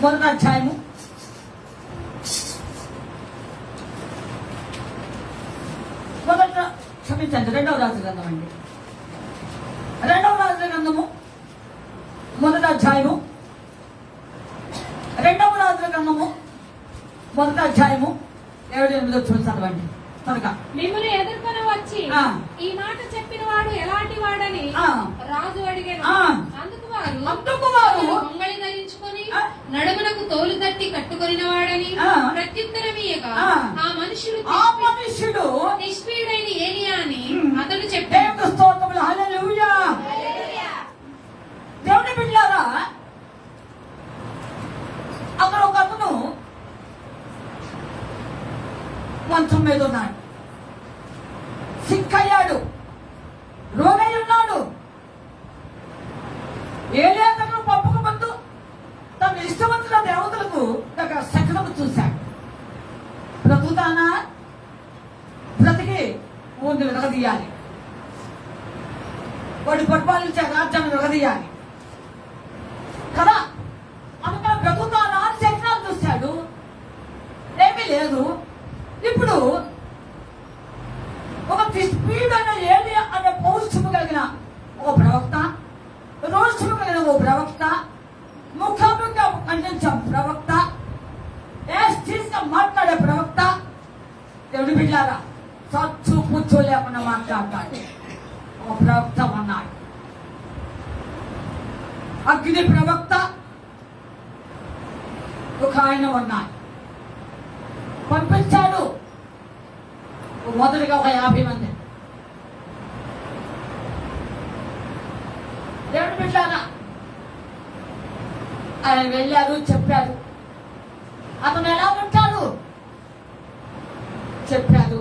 మొదటి అధ్యాయము క్షమించండి, రెండవ రాజుల గ్రంథం అండి. రెండవ రాజుల గ్రంథము మొదటి అధ్యాయము, రెండవ రాజుల గ్రంథము మొదటి అధ్యాయము 7-8 చదవండి త్వరగా. మిమ్మల్ని ఎదుర్కొని వచ్చి ఈ మాట చెప్పిన వాడు ఎలాంటి వాడని రాజు అడిగాను. అందుకు వారు గొంగళి ధరించుకొని నడుమునకు తోలు తట్టి కట్టుకొనిన వాడని ప్రత్యుత్తరమీయగా ఆ మనుషుడు నిష్పీడైన ఏలియా అని అతను చెప్పాడు. స్తోత్రములు, హల్లెలూయా. దేవుని బిడ్డలారా, అక్కడ ఒక అతను మంచం మీద ఉన్నాడు, సిక్కయ్యాడు, రోగై ఉన్నాడు. ఏలియా తను పప్పుకు ముందు తన ఇష్టవంతుల దేవతలకు ఒక శకనము చూశాడు. బ్రతుకుతానా? బ్రతికి ఊరిని విరగదీయాలి, వాడి పరిపాలించే రాజ్యాన్ని విరగదీయాలి కదా. అందుకని బ్రతుకుతానా అని శకనాలు చూశాడు, ఏమీ లేదు. ఇప్పుడు ఒక స్పీడైన ఏలియా అనే పౌరుషము కలిగిన ఒక ప్రవక్త, రోషము కలిగిన ఓ ప్రవక్త, ముఖాముఖిగా ఖండించే ప్రవక్త, మాట్లాడే ప్రవక్త, దేవుడి బిడ్డారా చచ్చు పుచ్చు లేకుండా మాట్లాడతాడు ఒక ప్రవక్త ఉన్నాడు. అగ్ని ప్రవక్త ఒక ఆయన ఉన్నాడు. పంపించాడు మొదటిగా ఒక 50 మంది. దేవుడు బిడ్డారా, ఆయన వెళ్ళారు, చెప్పారు. అతను ఎలా ఉంటాడు చెప్పారు.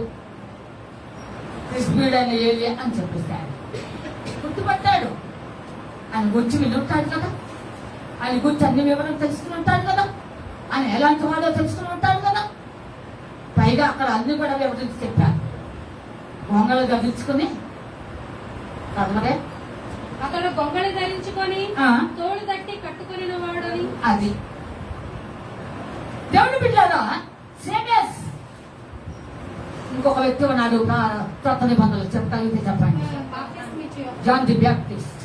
నిష్పీడైన ఏలియా అని చెప్పేశాడు. గుర్తుపట్టాడు. ఆయన గురించి వినుంటాడు కదా, ఆయన గురించి అన్ని వివరం తెలుసుకుని ఉంటాడు కదా, ఆయన ఎలాంటి వాడో తెలుసుకుని ఉంటాడు కదా. పైగా అక్కడ అన్ని కూడా వివరించి చెప్పారు. గొంగళి ధరించుకుని కదలరే, అతడు గొంగళి ధరించుకొని తోలు తట్టి కట్టుకుని వాడని. అది దేవుని బిడ్డలారా, సేమియస్ ఇంకొక వ్యక్తి ఉన్నాడు. కొత్త నిబంధనలు చెప్తాయితే చెప్పండి. John the Baptist.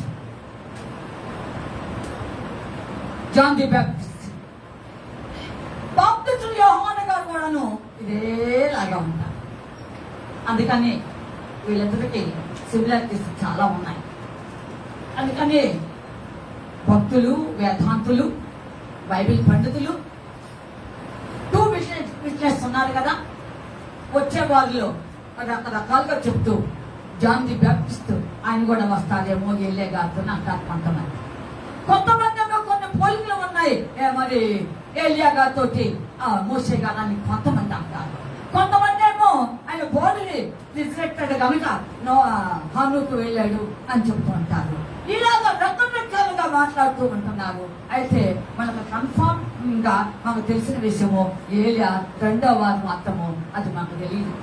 John the Baptist బాప్టిస్టులు యోహాను గారు కూడాను ఇదేలాగా ఉంటారు. అందుకని వీళ్ళందరికీ సిమిలారిటీస్ చాలా ఉన్నాయి. అందుకని భక్తులు, వేదాంతులు, బైబిల్ పండితులు, బిజినెస్ ఉన్నారు కదా, వచ్చే వారిలో రకరకాలుగా చెప్తూ జాన్ ది బ్యాప్టిస్ట్ ఆయన కూడా వస్తారేమో ఏలియా గారితో అంటారు కొంతమంది. కొంతమంది కొన్ని పోలికలు ఉన్నాయి, మరి ఏలియా గారితో మోసే గారని కొంతమంది అంటారు. కొంతమంది ఏమో ఆయన బోర్డుని రిజెక్టెడ్ కనుక హానుకు వెళ్ళాడు అని చెప్తూ ఉంటారు. ఇలాగా రకరకాలుగా మాట్లాడుతూ ఉంటున్నారు. అయితే మనకు కన్ఫర్మ్ గా మనకు తెలిసిన విషయము ఏలియా 2వ వారు మాత్రము, అది మనకు తెలియదు.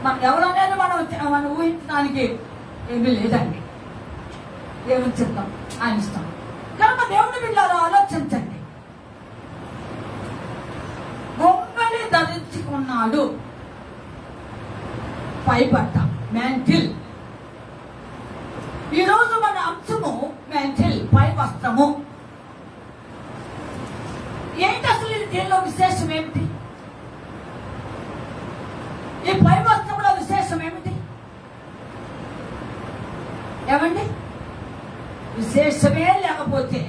మనం ఎవరనేది మనం ఊహించడానికి ఏమీ లేదండి. దేవుని చిత్తం, ఆయన ఇష్టం. కనుక దేవుని బిడ్డలారా ఆలోచించండి. గొంగళి ధరించుకున్నాడు, పైబట్ట, మ్యాంటిల్. ఈరోజు మన అంశము మ్యాంటిల్, పై వస్త్రము. ఏంటి అసలు దీనిలో విశేషం ఏమిటి? ఈ పై వస్త్రంలో విశేషం ఏమిటి? ఏమండి, విశేషమే లేకపోతే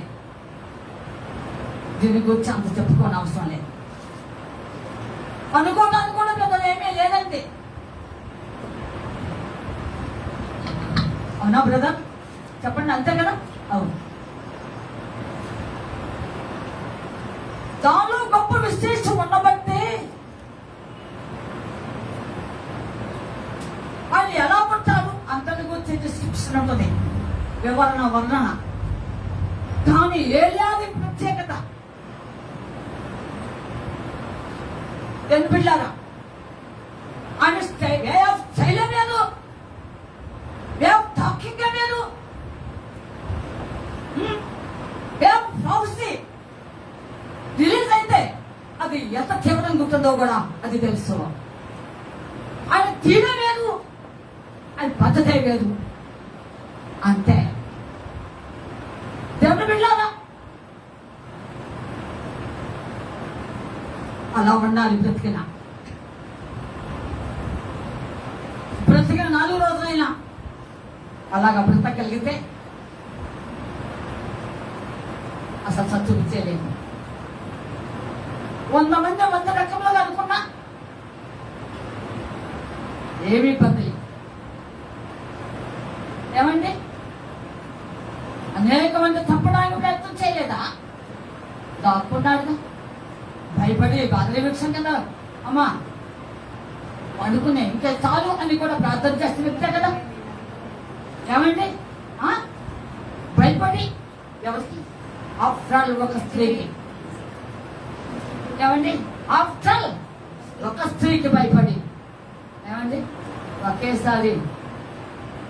దీని గురించి అంత చెప్పుకోని అవసరం లేదు. అనుకోవడానికి కూడా పెద్దలు ఏమీ లేదండి. అవునా బ్రదర్? చెప్పండి, అంతే కదా? అవును. దానిలో గొప్ప విశేషం ఉండబట్టి ఆయన ఎలా ఉంటారు అంతటి గురించి డిస్క్రిప్షన్ ఉంటుంది, వివరణ, వర్ణన. కానీ ఏలియాది ప్రత్యేకత ఎందుకు బిడ్డారా, ఆయన వే ఆఫ్ స్టైల్ లేదు, వే ఆఫ్ టాకింగ్ లేదు, వే ఆఫ్ ప్రొఫెసీ ఎంత తీవ్రంగా ఉంటుందో కూడా అది తెలుసు. ఆయన తీరే వేరు, ఆయన పద్ధతే వేరు. అంతే. దేవుడు బిడ్డలారా, అలా ఉండాలి. బ్రతికిన 4 రోజులైనా అలాగా బ్రతకగలిగితే అసలు చచ్చుపిచ్చేయలేదు. 100 మంది 100 రకములుగా అనుకున్నా ఏమీ ఇబ్బంది లేదు. ఏమండి, అనేక మంది తప్పడానికి ప్రయత్నం చేయలేదా? దాక్కున్నాడుగా, భయపడి బాధలే వృక్షం కదా అమ్మా అనుకునే ఇంకా చాలు అని కూడా ప్రార్థన చేస్తూ వ్యక్తే కదా. ఏమండి, భయపడి ఎవరికి? ఆఫ్టర్ ఒక స్త్రీకి. ఏమండి, ఆఫ్టర్ ఒక స్త్రీకి భయపడి, ఏమండి, ఒకేసారి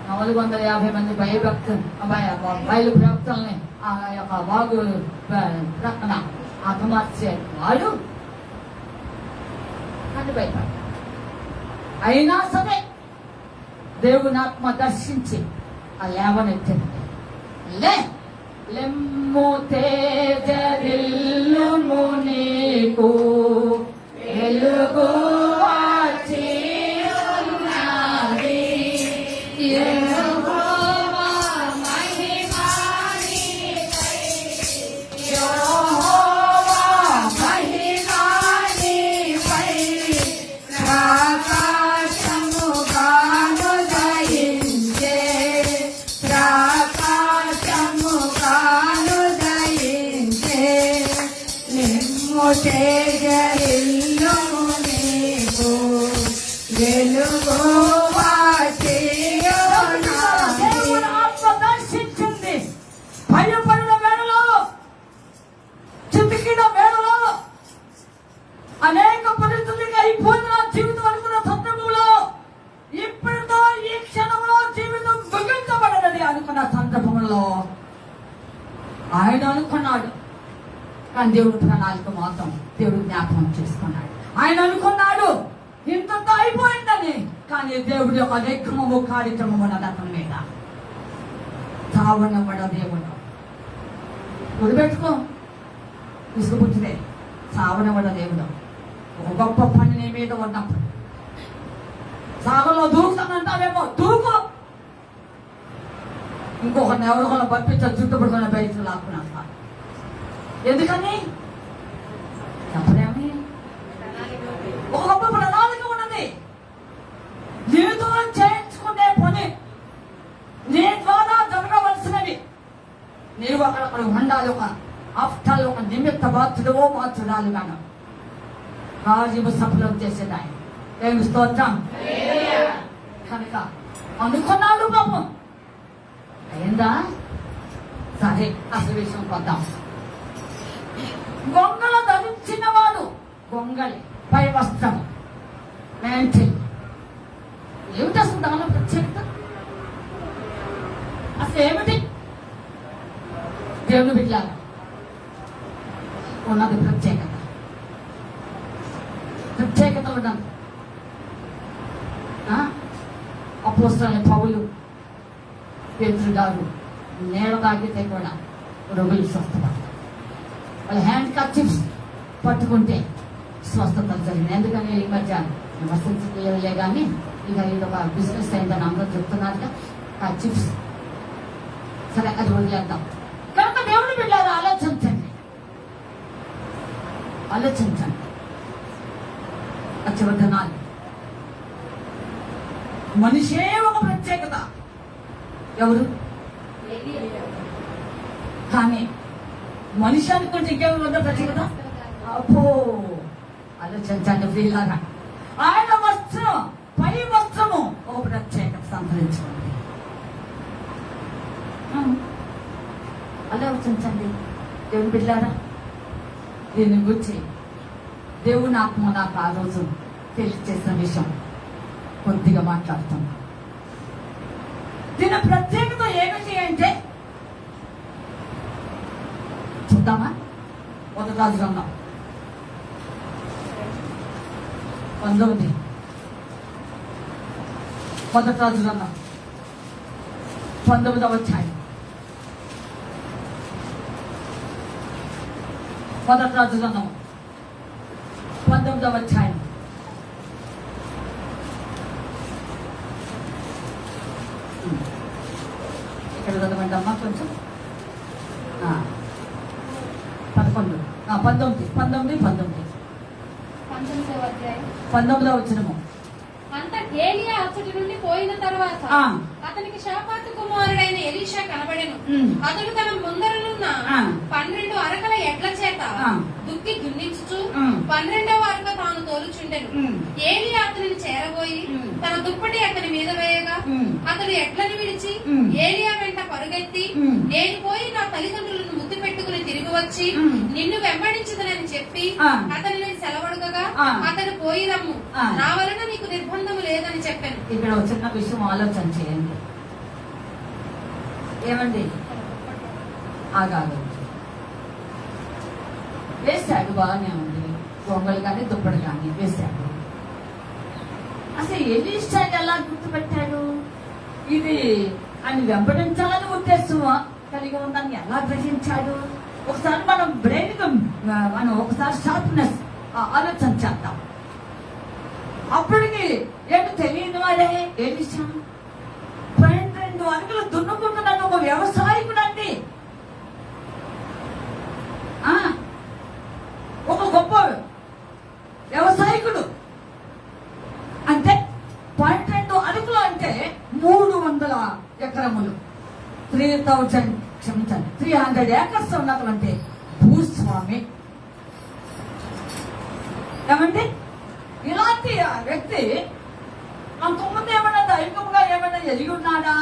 450 మంది బయలు ప్రవక్తల్ని ఆ యొక్క వాగు ప్రక్కన హతమార్చే వాడు అని భయపడ్డాడు. అయినా సరే దేవుని ఆత్మ దర్శించి ఆ లేవనెత్తింది. లెమ్ము తేజరిల్లుము నీకు వెలుగు వచ్చి ఉన్నది. యెహోవా మహిమ నీకై, యెహోవా మహిమ నీకై ప్రకాశముగాను దయించే, ప్రకాశముగాను దయించే. నిమ్ము తేజరిల్లుము నీకు వెలుగు వచ్చి ఉన్నది. దేవుని ఆత్మ దర్శించింది. భయపడిన వేళలో, చితికిన వేళలో, అనేక పరిస్థితులకి అయిపోయిన జీవితం అనుకున్న సందర్భంలో, ఇప్పటితో ఈ క్షణంలో జీవితం ముగించబడదని అనుకున్న సందర్భంలో ఆయన అనుకున్నాడు. కానీ దేవుడు ప్రణాళిక మాత్రం దేవుడు జ్ఞాపకం చేసుకున్నాడు. ఆయన అనుకున్నాడు ఇంతతో అయిపోయిందని. కానీ దేవుడి యొక్క నిగ్రహము కార్యక్రమం ఉన్నది అతని మీద. చావనమ్మడ దేవుడు గుర్తుపెట్టుకో, విసుగుపుచ్చిదే. చావనమ్మడ దేవుడు ఒక గొప్ప పని నీ మీద ఉన్నప్పుడు సాగలో దూకుతానంటావేమో, దూకు. ఇంకొకరిని ఎవరికొన పంపించారు, చుట్టుపడుకున్న బయటకు లాక్కున్నా. ఎందుకని చెప్పలేమి? ఒక గొప్ప ప్రణాళిక ఉన్నది. నీతో చేయించుకునే పని, నీ ద్వారా జరగవలసినవి. నీవు అక్కడ ఉండాలి. ఒక ఆఫ్టర్ ఒక నిమిత్త బాధ్యుడవో బాధ్యురాలు గాను రాజీవు సఫలం చేసేది ఆయన. ఏమి స్తోత్రం. కనుక అనుకున్నాడు పాపం. అయిందా? సరే, అసలు విషయం కొద్దాం. గొంగళ ధరించిన వాడు, గొంగళి పై వస్త్రం, మ్యాంటిల్. ఏమిటి అసలు దానిలో ప్రత్యేకత? అసలు ఏమిటి? దేవుని బిడ్డలారా, ఉన్నది ప్రత్యేకత. ప్రత్యేకత ఉన్నది. అపోస్తలులైన పౌలు, పేతురు గారు నేల తాగితే కూడా రోగులు స్వస్థపడతారు. వాళ్ళ హ్యాండ్ కర్చీఫ్స్ పట్టుకుంటే స్వస్థత జరిగింది. ఎందుకని ఈ మధ్య వసతిలే కానీ ఇక ఇది ఒక బిజినెస్ అయిందని అందరూ చెప్తున్నారుగా కర్చీఫ్స్. సరే, అది వదిలేద్దాం. కనుక దేవుని బిడ్డలారా, ఆలోచించండి. అచ్చవదనాలు మనిషే ఒక ప్రత్యేకత. ఎవరు? కానీ మనిషి అనుకుంటే ఇంకెవరు వద్ద ప్రత్యేకత? అబ్బో, ఆలోచించండి వీళ్ళగా. ఆయన వస్త్రం, పై వస్త్రము ఒక ప్రత్యేకత సంతరించుకుంది. ఆలోచించండి దేవుని బిడ్డలారా. దీని గురించి దేవుని ఆత్మ నాకు ఆ రోజు తెలియచేసిన విషయం కొద్దిగా మాట్లాడుతున్నా. దీని ప్రత్యేకత ఏమిటి అంటే చూద్దామా? 1 రాజు గ్రంథం 19 మొదటి రాజు గ్రంథం 19వ అధ్యాయం. మొదటి రాజు గ్రంథం 19వ అధ్యాయం. ఇక్కడ చదవండి అమ్మా కొంచెం. 11 19వ అధ్యాయం 19వ వచనము. అంత ఏలియా అచ్చటి నుండి పోయిన తర్వాత అతనికి షాపాతు కుమారుడైన ఎలీషా కనబడెను. అతడు తన ముందరనున్న 12 అరకల ఎడ్ల చేత దుక్కి దున్నించుచు 12వ అరక తాను తోలుచుండెను. ఏలియా అతనిని చేరబోయి తన దుప్పటి అతని మీద వేయగా అతడు ఎడ్లను విడిచి ఏలియా వెంట పరుగెత్తి, నేను పోయి నా తల్లిదండ్రులను ముద్దు పెట్టుకుని తిరిగి వచ్చి నిన్ను వెంబడించదనని చెప్పి అతనిని సెలవడుగగా అతడు పోయి రమ్ము, నా వలన నీకు నిర్బంధము లేదని చెప్పాను. ఇక్కడ ఒక చిన్న విషయం ఆలోచన చేయండి. ఏమండి, ఆగాలి వేశాడు, బాగానే ఉంది. గొంగలు కానీ దుప్పటి కానీ వేశాడు. అసలు ఎలీషా ఎలా గుర్తుపెట్టాడు? ఇది ఆయన వెంబడించాలని ఉద్దేశం కలిగి ఉందని ఎలా గ్రహించాడు? ఒకసారి మనం బ్రెయిన్ మనం ఒకసారి షార్ప్నెస్ ఆలోచన చేద్దాం. అప్పటికి ఏంటో తెలియని వాడే ఎలీషా 12 అడుగులు దున్నుకుంటున్నాడు. ఒక వ్యవసాయకుడు అండి, ఒక గొప్ప వ్యవసాయకుడు. అంటే 12 అడుగులు అంటే 300 ఎకరములు, 300 ఏకర్స్ ఉన్నటువంటి భూస్వామి. ఏమంటే ఇలాంటి వ్యక్తి అంతకుముందు ఏమన్నా దైవికంగా ఏమైనా ఎరిగి ఉన్నాడా?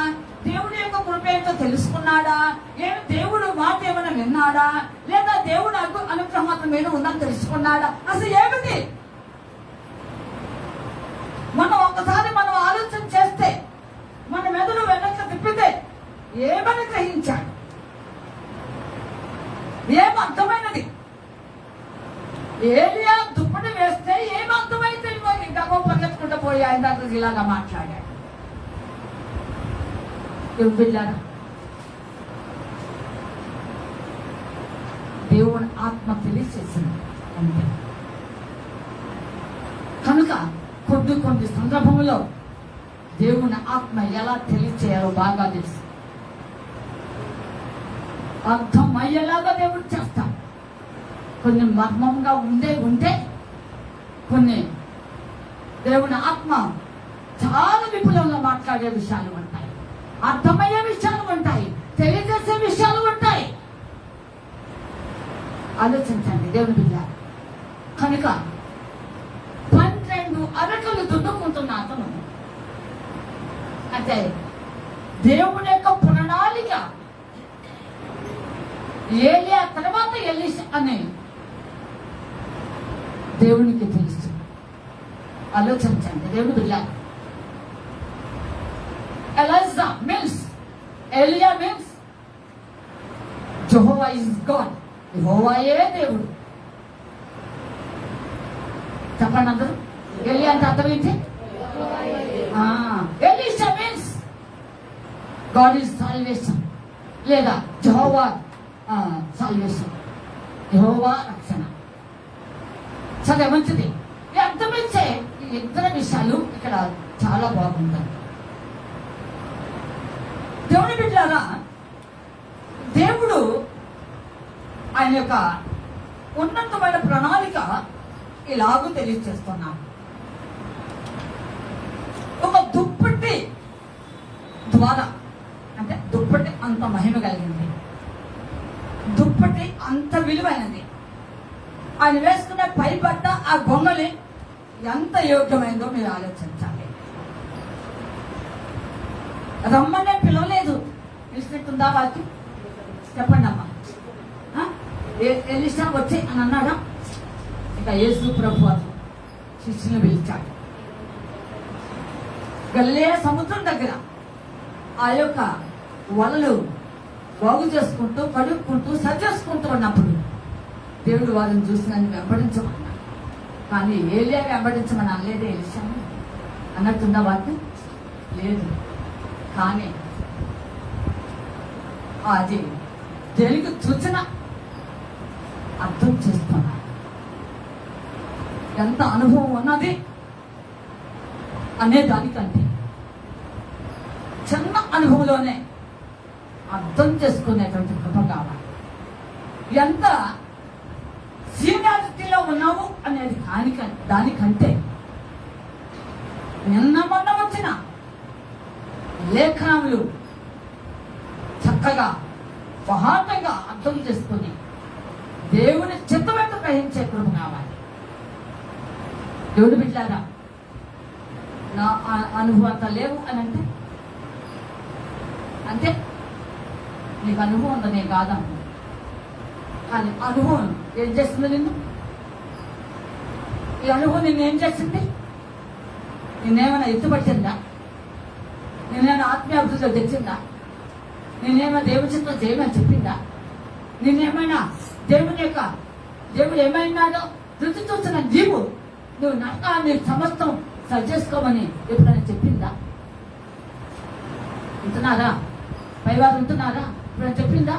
దేవుడి యొక్క కృప ఏంటో తెలుసుకున్నాడా? ఏమి దేవుడు మాట ఏమైనా విన్నాడా? లేదా దేవుడు అనుగ్రహం అతని మీద ఉందని తెలుసుకున్నాడా? అసలు ఏమిటి? మనం ఒకసారి మనం ఆలోచన చేస్తే, మన మెదడు వెనక్కి తిప్పితే ఏమని గ్రహించాడు? ఏం అర్థమైనది? ఏలియా దుప్పటి వేస్తే ఏం అర్థమైతే గర్వ పరిగెత్తుకుంటూ పోయి ఆయన దగ్గరికి ఇలాగా మాట్లాడాడు. వెళ్ళారా? దేవుని ఆత్మ తెలియచేసింది అంతే. కనుక కొన్ని సందర్భంలో దేవుని ఆత్మ ఎలా తెలియచేయాలో బాగా తెలుసు. అర్థం అయ్యేలాగా దేవుడు చేస్తాం. కొన్ని మర్మంగా ఉంటే కొన్ని దేవుని ఆత్మ చాలా విపులంగా మాట్లాడే విషయాలు ఉంటాయి, అర్థమయ్యే విషయాలు ఉంటాయి, తెలియజేసే విషయాలు ఉంటాయి. ఆలోచించండి దేవుని బిడ్డ. కనుక 12 అరకలు దున్నుకుంటున్న అతను అంటే దేవుని యొక్క ప్రణాళిక ఏలియా తర్వాత ఎలీషా అని దేవునికి తెలుసు. ఆలోచించండి దేవుని బిడ్డ. ఎలీషా మీన్స్ ఏలియా మీన్స్ యెహోవా ఇస్ గాడ్. యెహోవాయే దేవుడు. చెప్పండి అందరూ. ఏలియా అంటే అర్థం ఏంటి? Elisha means God is salvation లేదా యెహోవా సాల్వేషన్, యెహోవా రక్షణ. సరే, మంచిది. అర్థమిచ్చే ఈ ఇద్దరు విషయాలు ఇక్కడ చాలా బాగుంటాయి. దేవుని బిడ్డలారా, దేవుడు ఆయన యొక్క ఉన్నతమైన ప్రణాళిక ఇలాగూ తెలియజేస్తున్నాడు. ఒక దుప్పటి ద్వారా, అంటే దుప్పటి అంత మహిమ కలిగింది, దుప్పటి అంత విలువైనది. ఆయన వేసుకునే పై బట్ట ఆ గొంగలి ఎంత యోగ్యమైందో మీరు ఆలోచించాలి. రమ్మనే పిలవలేదు. పిలిచినట్టుందా వాకి? చెప్పండి అమ్మా. ఎలీషా వచ్చి అని అన్నాడా? ఇక యేసు ప్రభు శిష్యుని పిలిచాడు. గలిలయ సముద్రం దగ్గర ఆ యొక్క వలలు బాగు చేసుకుంటూ, కడుక్కుంటూ, సరి చేసుకుంటూ ఉన్నప్పుడు దేవుడు వారిని చూసి నన్ను వెంబడించమన్నాడు. కానీ ఏలియా వెంబడించమని అనలేదే ఎలిషాను అన్నట్టుందా వాక్యం లేదు. కానీ అది తెలుగు సూచన అర్థం చేసుకున్నాడు. ఎంత అనుభవం ఉన్నది అనే దానికంటే చిన్న అనుభవంలోనే అర్థం చేసుకునేటువంటి కృప కావాలి. ఎంత సీనియారిటీలో ఉన్నావు అనేది దానికంటే నిన్న మొన్న వచ్చిన లేఖనములు చక్కగా బహాటంగా అర్థం చేసుకుని దేవుని చిత్తమేంటో గ్రహించే కృప కావాలి. దేవుడు బిడ్డారా, నా అనుభవం లేవు అని అంటే నీకు అనుభవం ఉందనే కాదమ్మ. కానీ అనుభవం ఏం చేస్తుంది నిన్ను? ఈ అనుభవం నిన్ను ఏం చేస్తుంది? నిన్నేమైనా ఎత్తుపట్టిందా? నిన్నేమైనా ఆత్మీయాభివృద్ధిలో తెచ్చిందా? నిన్నేమైనా దేవుడి చిత్తం చేయమని చెప్పిందా? నిన్నేమైనా దేవుడు ఏమైనాడో రుచి చూసిన జీవు నువ్వు నరకాన్ని సమస్తం సరి చేసుకోమని ఎప్పుడైనా చెప్పిందా? ఉంటున్నారా? పైవారు ఉంటున్నారా? ఎప్పుడైనా చెప్పిందా?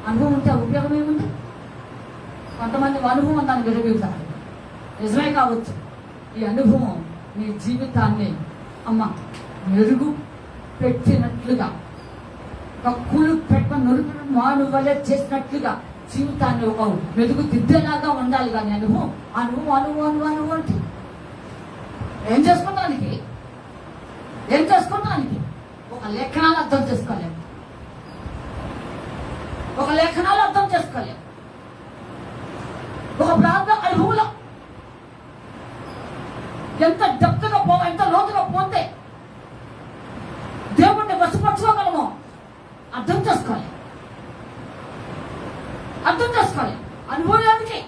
అనుభవం ఉంటే ఉపయోగం ఏముంది? కొంతమంది అనుభవం దాన్ని విరవీగుతారు. నిజమే కావచ్చు. ఈ అనుభవం నీ జీవితాన్ని మెరుగు పెట్టినట్లుగా, కక్కులు పెట్ట నొరుగు మాను వలె చేసినట్లుగా జీవితాన్ని ఒక మెరుగు దిద్దేలాగా ఉండాలి. కానీ అనుభవం అంటే ఏం చేసుకోవడానికి ఒక లేఖనాలు అర్థం చేసుకోలేము. ఒక ప్రాంత అనుభవంలో ఎంత డెప్త్గా ఎంత లోతుగా పోతే దేవుణ్ణి వశపరచుకోగలమో అర్థం చేసుకోవాలి. అనుభవానికి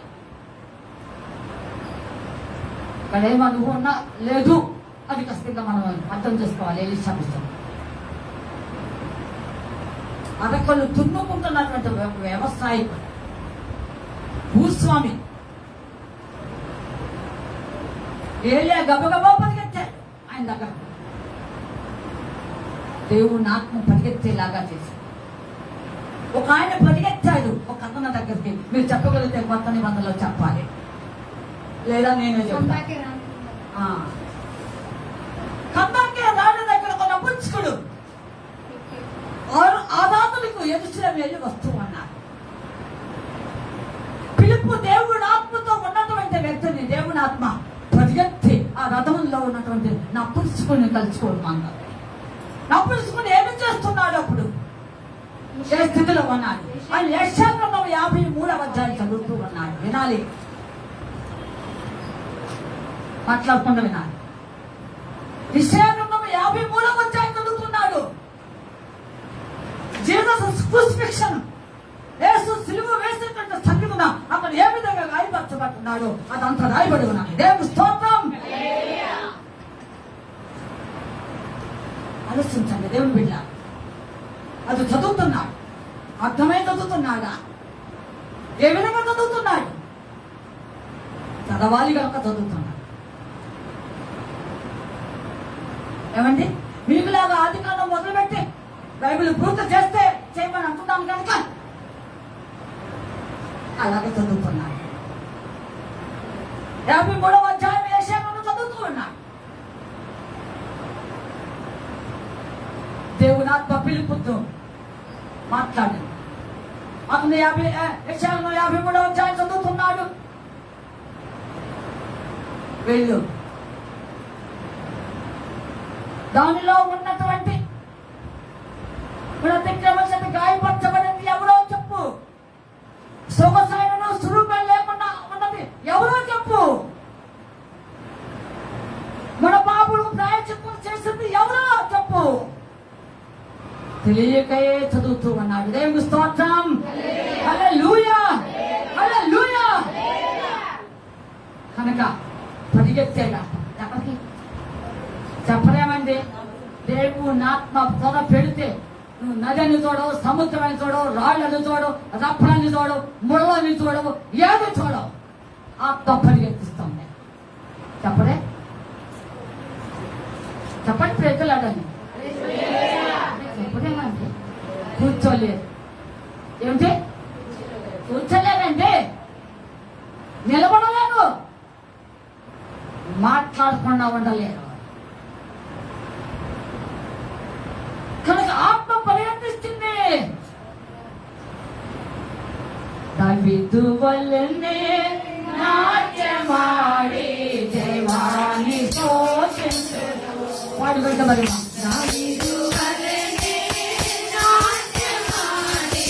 ఇక్కడ ఏం అనుభవం లేదు అది ఖచ్చితంగా మనం అర్థం చేసుకోవాలి. ఎలీషా విషయం అరకలు తున్నుకుంటున్నటువంటి వ్యవసాయకుడు, భూస్వామి ఏలియా గబగబా పరిగెత్తాడు ఆయన దగ్గర. దేవుని ఆత్మ పరిగెత్తేలాగా చేశాడు. ఒక ఆయన పరిగెత్తాడు ఒక అతని దగ్గరికి. మీరు చెప్పగలిగితే కొత్త నిబంధనలో చెప్పాలి, లేదా నేనే చెప్తాను. కందాకే రాజు దగ్గర ఒక నపుంసకుడు ఆదాతులకు ఎరుసలేము వెళ్ళి వస్తూ అన్నారు. పిలుపు దేవుని ఆత్మతో ఉన్నటువంటి వ్యక్తిని దేవుని ఆత్మ పరిగెత్తి ఆ రథంలో ఉన్నటువంటి నపుంసకుడిని కలుసుకోవడం అన్నారు. నపుంసకుడు ఏమి చేస్తున్నాడు? అప్పుడు ఏ స్థితిలో ఉన్నాడు? ఆయన యెషయా గ్రంథం 53వ అధ్యాయం చదువుతూ ఉన్నాడు. వినాలి, మాట్లాడకుండా వినాలి. యెషయా గ్రంథం 53వ అధ్యాయం చదువుతున్నాడు. జీసస్ క్రూసిఫిక్షన్, యేసు సిలువ వేసేటువంటి సంగీతం అక్కడ ఏ విధంగా గాయపరచబడుతున్నాడు అదంతా రాయబడి ఉన్నది. దేవుని స్తోత్రం. ఆలోచించండి దేవుని బిడ్డ, అది చదువుతున్నాడు. అర్థమై చదువుతున్నాడా? ఏ విధంగా చదువుతున్నాడు? చదవాలి కనుక చదువుతున్నాడు. ఏమండి, మీకులాగా ఆదికాండం మొదలుపెట్టి బైబిల్ పూర్తి చేస్తే చేయమని అంటున్నాను కనుక అలాగే చదువుతున్నాడు. 53వ అధ్యాయం యెషయా చదువుతూ ఉన్నాడు. దేవుని ఆత్మ పిలుపుతో మాట్లాడింది. అతను యెషయా 53వ అధ్యాయం చదువుతున్నాడు. వెళ్ళు, దానిలో ఉన్నటువంటి ప్రతిక్రమణ గాయపరచబడింది ఎవరో చెప్పు. సొగసైన స్వరూపం లేకుండా ఉన్నది ఎవరో చెప్పు. మన పాపులు ప్రాయశ్చిత్తం చేసింది ఎవరో చెప్పు. తెలియకయే చదువుతూ ఉన్నాడు. దేవుని స్తోత్రం. హల్లెలూయా, హల్లెలూయా. కనుక పరిగెత్తేగా ఎక్కడికి చెప్పలేమండి. దేవుని ఆత్మ పొద పెడితే నువ్వు నదిని చూడవు, సముద్రాన్ని చూడవు, రాళ్లను చూడవు, రప్పలని చూడవు, ముళ్ళని చూడవు, ఏది చూడవు. ఆత్మ పరిగెత్తిస్తుంది. చెప్పడే చెప్పండి, ప్రేతలాడని చెప్పడేమంటే కూర్చోలేదు. ఏమిటి కూర్చోలేదంటే నిలబడలేదు, మాట్లాడకుండా ఉండలేదు. కనుక ఆత్మ పరిగెత్తిస్తుంది. దావీదు వల్లనే నాట్యమాడి దేవాని స్తోత్రించును. వాడు బయట మరి దావీదు వల్లనే నాట్యమాడి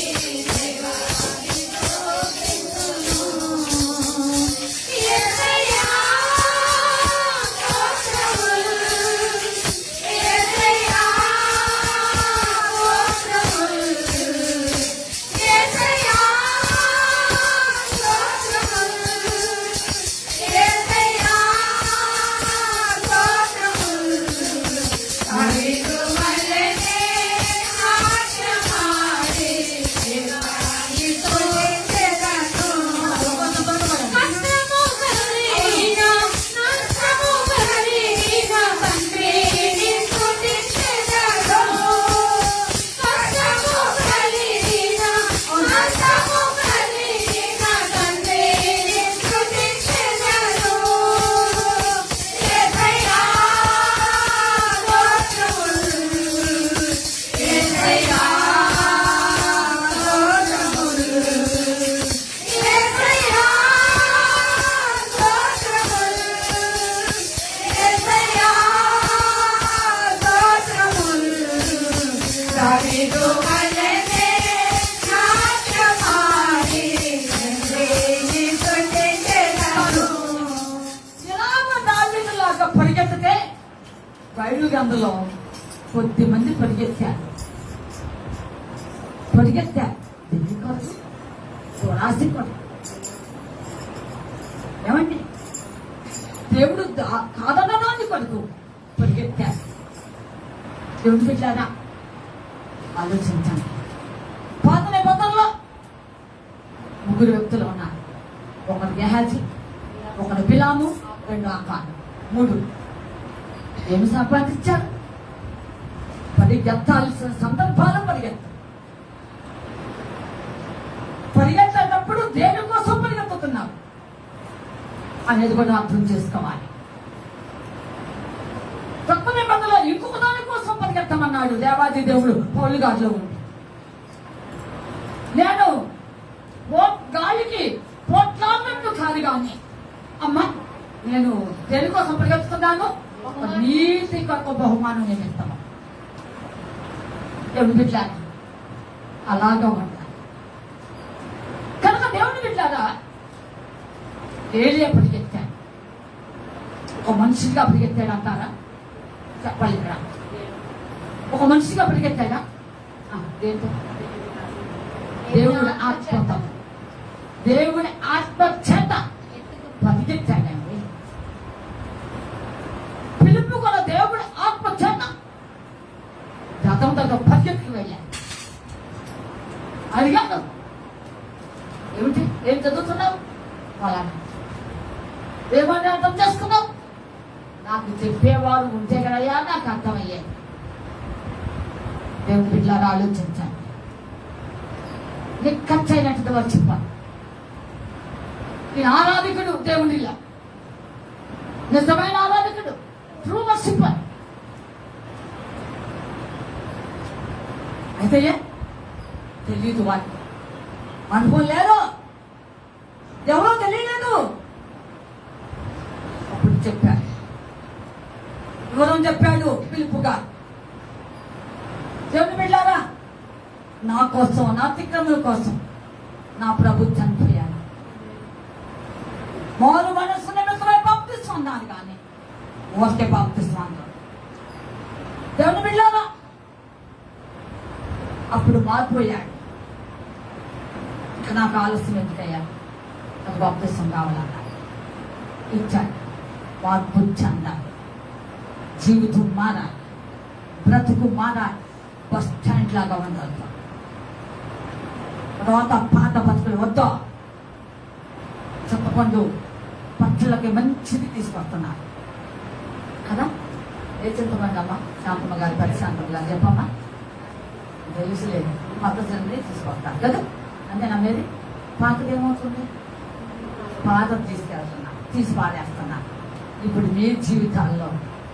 దేవాని స్తోత్రించును. యేసయ్యా స్తోత్రములు, యేసయ్యా స్తోత్రములు, యేసయ్యా స్తోత్రములు, యేసయ్యా స్తోత్రములు. దావీదు వల్లనే నాట్యమాడి దేవాని స్తోత్రించెదను. కష్టము కలిగిన నష్టము కలిగిన తండ్రిని స్తుతించెదను. కష్టము కలిగిన నష్టము కలిగిన తండ్రిని స్తుతించెదను. యేసయ్యా స్తోత్రములు, యేసయ్యా స్తోత్రములు, యేసయ్యా స్తోత్రములు, యేసయ్యా స్తోత్రములు. దావీదు వల్లనే నాట్యమాడి తండ్రిని స్తుతించెదను. ఇలాగ దావీదులాగా పరిగెత్తితే బయలు గందులో కొద్ది మంది పరిగెత్తారు. దేనికోసం? రాసి ఏమండి, దేవుడు కాదనడానికి కొడుకు పరిగెత్తారు. దేవుడు పెట్టారా? ఆలోచించండి. పాత నిబంధనలో ముగ్గురు వ్యక్తులు ఉన్నారు. ఒకడు గెహాజీ, ఒకడు బిలాము, రెండు ఆకాను. మూడు ఏమి సంపాదించారు? పరిగెత్తాల్సిన సందర్భాలు పరిగెత్తేటప్పుడు దేనికోసం పరిగెత్తుతున్నాం అనేది కూడా అర్థం చేసుకోవాలి. తక్కువ నిబంధనలో ఇంకొక దాని కోసం పరిగెత్తమన్నాడు దేవాది దేవుడు పౌలు గారిలో ఉంది. నేను గాలికి పోట్లాడినట్టు కాదు కానీ అమ్మా, నేను దేనికోసం పరిగెత్తుతున్నాను? ఒక నీతి కొరకు బహుమానం నేను ఇస్తాను. దేవుని బిడ్డలారా, అలాగా ఉండాలి. కనుక దేవుని బిడ్డలారా, ఏలియా పరిగెత్తాడు. ఒక మనిషిగా పరిగెత్తాడు అంటారా? చెప్పాలి ఇక్కడ. ఒక మనిషిగా పరిగెత్తాడా? దేవుని ఆత్మతో, దేవుని ఆత్మ చేత పరిగెత్తాడండి. పిలుపు కూడా దేవుడి ఆత్మ చేత రథంతో పరిగెత్తుకు వెళ్ళాడు. అడిగాడు, ఏమిటి, ఏం చదువుతున్నావు? వాళ్ళని ఏమని అర్థం చేసుకున్నావు? నాకు చెప్పేవాడు ఉంటే కదయ్యా నాకు అర్థమయ్యేది. దేవుని బిడ్డలారా, ఆలోచించాలి. నీకు ఖర్చు అయినట్టు వారు చెప్పాలి. ఈ ఆరాధకుడు దేవుడిలా నిజమైన ఆరాధకుడు, ట్రూ వర్షిప్పర్. అయితే తెలియదు, వాడికి అనుభవం లేదు, ఎవరో తెలియలేదు. అప్పుడు చెప్పాడు, ఎవరో చెప్పాడు పిలుపుగా, దేవుని బిడ్డలారా, నా కోసం, నా అతిక్రమల కోసం నా ప్రభు చనిపోయాడు. మారు మనసు నిమిత్తమై బాప్తిస్మన్నాను కానీ ఊరికే బాప్తిస్మన్నాను. దేవుని బిడ్డలారా, అప్పుడు మారిపోయాడు. ఇక నాకు ఆలస్యం ఎందుకయ్యా, నాకు బాప్తిస్మం కావాలన్నా ఇచ్చాడు. మార్పు చెందాలి, జీవితం మారాలి, బ్రతుకు మారాలి. బస్ స్టాండ్ లాగా ఉండాలి. తర్వాత పాత బతుకులు వద్దా, చెప్పకుండా పక్షులకి మంచిది తీసుకొస్తున్నారు కదా. ఏ చింతమండి అమ్మ శాంతమ్మ గారి పరిశాంతమ్మ గారు చెప్పమ్మా, తెలుసులేదు, పద్ధతులని తీసుకొస్తారు కదా. అంటే నమ్మేది పాతదేమవుతుంది, పాత తీసుకెళ్తున్నా, తీసి పాడేస్తున్నా. ఇప్పుడు మీ జీవితాల్లో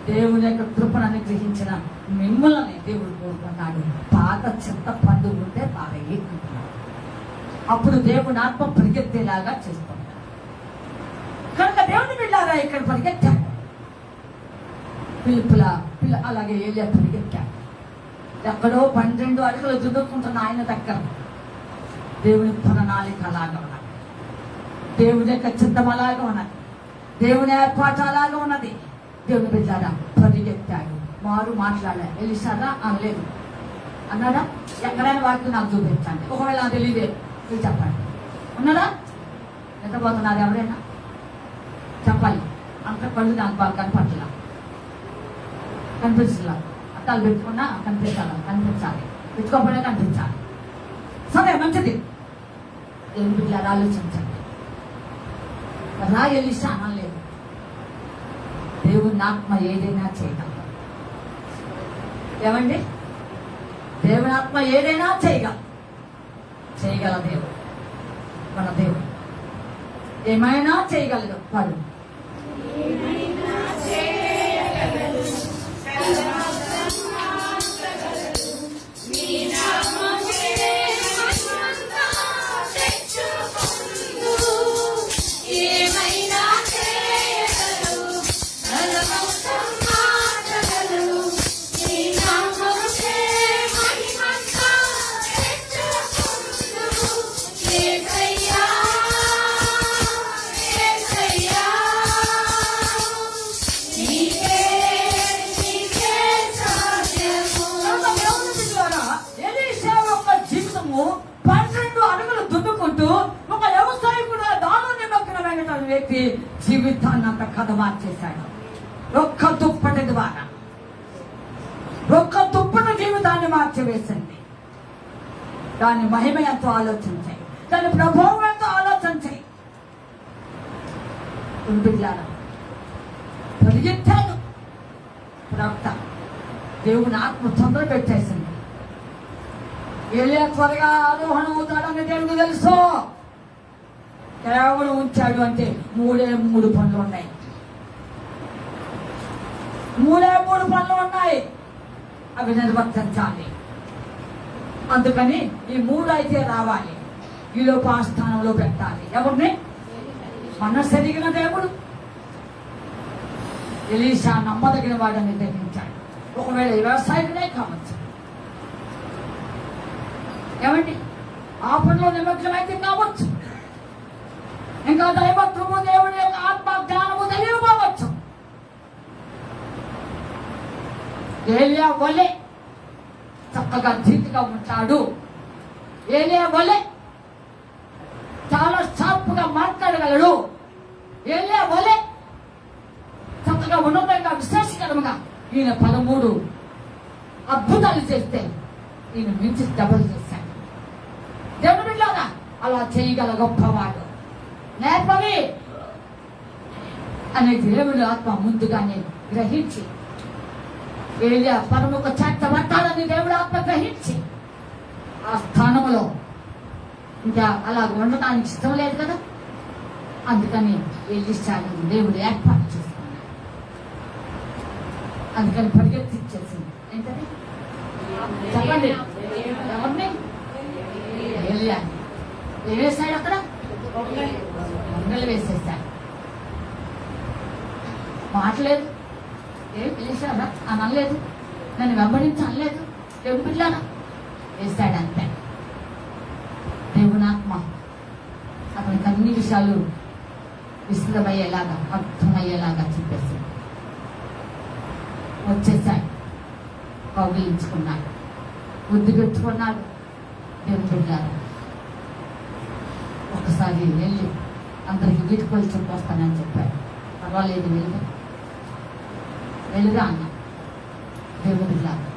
దేవుని యొక్క కృపను అనుగ్రహించిన మిమ్మల్ని దేవుడు కోరుకున్నాడు. పాత చింత పండు ఉంటే పాడయ్యి అంటున్నాడు. అప్పుడు దేవుని ఆత్మ పరిగెత్తేలాగా చేస్తున్నాడు. కనుక దేవుని బిడ్డలారా ఇక్కడ పరిగెత్తాడు. పిల్ల అలాగే ఏలియా పరిగెత్తాడు. ఎక్కడో 12 అడుగులు దున్నుకుంటున్న ఆయన దగ్గర దేవుని ప్రణాళిక అలాగా ఉన్నది, దేవుని యొక్క చిత్తం అలాగా ఉన్నది, దేవుని ఏర్పాటు అలాగా ఉన్నది. దేవుని బిడ్డలారా పరిగెత్తాడు. మారు మాట్లాడారు. ఎలిసారా అనలేదు అన్నాడా? ఎక్కడైనా వాటిని నాకు చూపించండి, ఒకవేళ నాకు తెలియదే మీరు చెప్పండి. ఉన్నారా? నిద్రపోతున్నారు ఎవరైనా చెప్పాలి. అంత కళ్ళు నాకు బాగా కనపట్లా, కనిపించలా. అట్టాలు పెట్టుకున్నా కనిపించాలి, పెట్టుకోకపోయినా కనిపించాలి. సరే మంచిది. దేవుని బిడ్డలారా ఆలోచించండి. రా ఎలిసా అనలేదు. దేవుని ఆత్మ ఏదైనా చేయగలదు. ఏమండి? దేవుని ఆత్మ ఏదైనా చేయగల దేవుడు మన దేవుడు. ఏమైనా చేయగలదు వాడు. వ్యక్తి జీవితాన్ని అంత కథ మార్చేశాడు. ఒక్క దుప్పటి ద్వారా ఒక్క దుప్పటి జీవితాన్ని మార్చివేసింది. దాని మహిమ ఎంతో ఆలోచించాయి, దాని ప్రభావం ఎంతో ఆలోచించాయి. బిడ్డలారా పరిగెత్తాడు ప్రవక్త. దేవుని ఆత్మ తొందర పెట్టేసింది. ఏలియా త్వరగా ఆరోహణ అవుతాడని దేవుడికి తెలుసు. కేవలం ఉంచాడు అంటే 3 పనులు ఉన్నాయి. 3 పనులు ఉన్నాయి, అవి నిర్వర్తించాలి. అందుకని ఈ 3 అయితే రావాలి. ఈలోపు ఆ స్థానంలో పెట్టాలి. ఎవరిని? మనస్సు ఎదిగిన దేవుడు. ఎలీషా నమ్మదగిన వాడని గ్రహించాడు. ఒకవేళ వ్యవసాయకుడే కావచ్చు. ఏమండి? ఆ పనిలో నిమగ్నమైతే కావచ్చు. ఇంకా దైవత్వము, దేవుని యొక్క ఆత్మ జ్ఞానము తెలియకపోవచ్చు. ఏలియా వలె చక్కగా ధీటుగా ఉంటాడు. ఏలియా వలె చాలా షార్ప్గా మాట్లాడగలడు. ఏలియా వలె చక్కగా ఉన్నతంగా విశేషకరంగా ఈయన 13 అద్భుతాలు చేస్తే ఈయన మించి డబుల్ చేశాడు. దేవుని బిడ్డలారా అలా చేయగల గొప్పవాడు. నేర్పవి అనే దేవుని ఆత్మ ముందుగానే గ్రహించి ఏలియా పరముఖ చేర్చబట్టాలని దేవుడి ఆత్మ గ్రహించి ఆ స్థానంలో ఇంకా అలా ఉండటానికి ఇష్టం లేదు కదా. అందుకని ఎలీషాను దేవుడు ఏర్పాటు చేసుకున్నాడు. అందుకని పరిగెత్తిచ్చేసింది. ఏంటది చెప్పండి? ఎవరిని? ఏలియాని. ఏం వేశాడు అక్కడ? గొంగళి వేసేసాడు. మాటలేదు. ఏం పిలిచారా అని అనలేదు, నన్ను వెంబడించి అనలేదు. దేవుడు పిల్లారా వేశాడు అంతే. దేవుని ఆత్మ అతనికి అన్ని విషయాలు విస్తృతమయ్యేలాగా, అర్థమయ్యేలాగా చెప్పేసి వచ్చేసాడు. కౌగిలించుకున్నాడు, బుద్ధి పెట్టుకున్నాడు. దేవుని బిడ్డలారా ఒకసారి వెళ్ళి అందరికి వీటుకోలు చెప్పొస్తానని చెప్పాడు. పర్వాలేదు వెళ్ళుగా అన్న. దేవుని బిడ్డలారా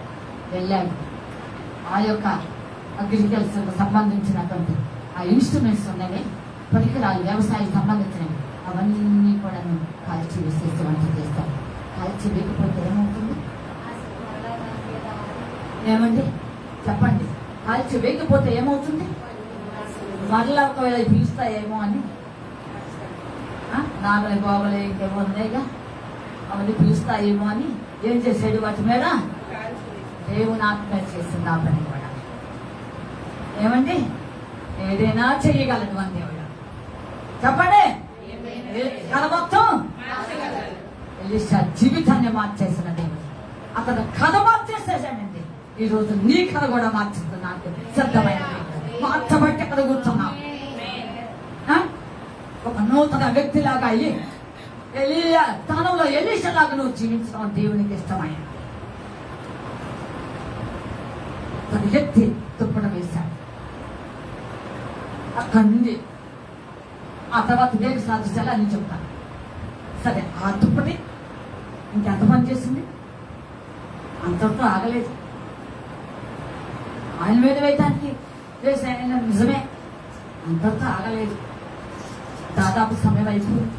వెళ్ళాడు. ఆ యొక్క అగ్రికల్చర్ సంబంధించినటువంటి ఆ ఇన్స్ట్రుమెంట్స్ ఉన్నవి, పరికరాలు, వ్యవసాయం సంబంధించినవి అవన్నీ కూడా కాల్చి వేసేసి వంట చేస్తాం. కాల్చి వేయకపోతే ఏమవుతుంది? ఏమండి చెప్పండి, కాల్చి వేయకపోతే ఏమవుతుంది? మరలా ఒకవేళ పిలుస్తాయేమో అని, నాగలి బాబులే ఇంకేమో ఉన్నాయిగా, అవన్నీ పిలుస్తాయేమో అని ఏం చేసాడు? వాటి మీద దేవుని ఆత్మ చేసింది ఆ పని కూడా. ఏమండి, ఏదైనా చెయ్యగలడు అని దేవుడు. చెప్పండి, కథ మొత్తం ఎలీషా జీవితాన్ని మార్చేసిన దేవుడు. అతను కథ మార్చేసేసాడండి. ఈ రోజు నీ కథ కూడా మార్చింది. నాకు సిద్ధమైన మార్చబట్టి అక్కడ కూర్చున్నావు. ఒక నూతన వ్యక్తిలాగా అయ్యి ఎలీయా స్థానంలో ఎలీషాలాగా నువ్వు జీవించడం దేవునికి ఇష్టమైన. తను ఎత్తి తుప్పడం వేశాడు. అక్కడి నుండి ఆ తర్వాత దేని సాధించాలి అని చెప్తాను. సరే, ఆ తుప్పటి ఇంకెంత పని చేసింది? అంతటితో ఆగలేదు. ఆయన మీద వేయటానికి వేసాయన నిజమే, అంతటితో ఆగలేదు. దాదాపు సమయం అయిపోయింది.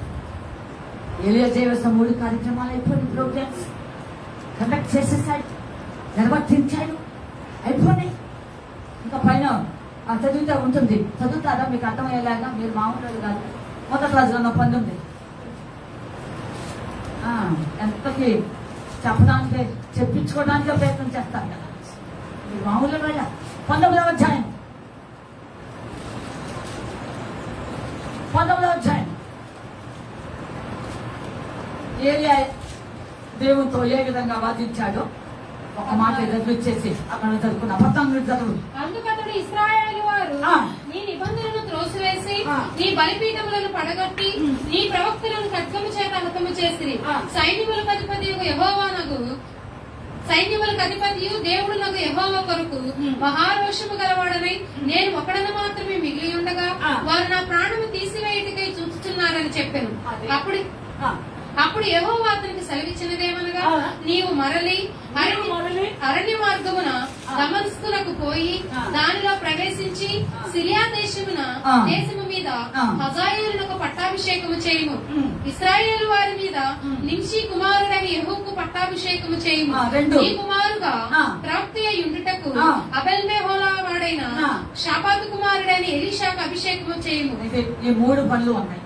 ఏలియా చేయవలసిన 3 కార్యక్రమాలు అయిపోయింది. ప్రోగ్రామ్స్ కండక్ట్ చేసేసాడు, నిర్వర్తించాడు, అయిపోయినాయి. ఇంకా పైన చదివితే ఉంటుంది, చదువుతారా మీకు అర్థమయ్యేలాగా. మీరు మామూలు కాదు. మొదటి క్లాసులో 19 ఎంతకి చెప్పడానికి చెప్పించుకోవడానికి ప్రయత్నం చేస్తారు కదా. మీరు మామూలు కదా. 19వ అధ్యాయం ఏలియా దేవునితో ఏ విధంగా వాదించాడో ఒక మాట చదివిచ్చేసి అక్కడ చదువుకున్న 19 చదువు. అందుకతడు ఇశ్రాయేలు వారు నీ నిబంధనను త్రోసివేసి నీ బలిపీఠములను పడగొట్టి నీ ప్రవక్తలను ఖడ్గము చేత హతము చేసిరి. సైన్యములకు అధిపతియు దేవుడు నాకు యెహోవా కొరకు మహారోషము గలవాడనై నేను ఒకడను మాత్రమే మిగిలి ఉండగా వారు నా ప్రాణము తీసివేయటికై చూస్తున్నారని చెప్పాను. అప్పుడు యెహోవా అతనికి సెలవిచ్చినదేమనగా, నీవు మరలి అరణ్య మార్గమున దమస్కునకు పోయి దానిలో ప్రవేశించి సిరియా దేశము మీద హజాయేలునకు పట్టాభిషేకము చేయుము. ఇశ్రాయేలు వారి మీద నింషీ కుమారుడని యెహూకు పట్టాభిషేకము చేయుము. ఈ కుమారుగా ప్రవక్త యుండుటకు అబెల్మెహోలా వాడైన షాపాతు కుమారుడని ఎలీషాకు అభిషేకము చేయుము. ఈ 3 పనులు ఉన్నాయి.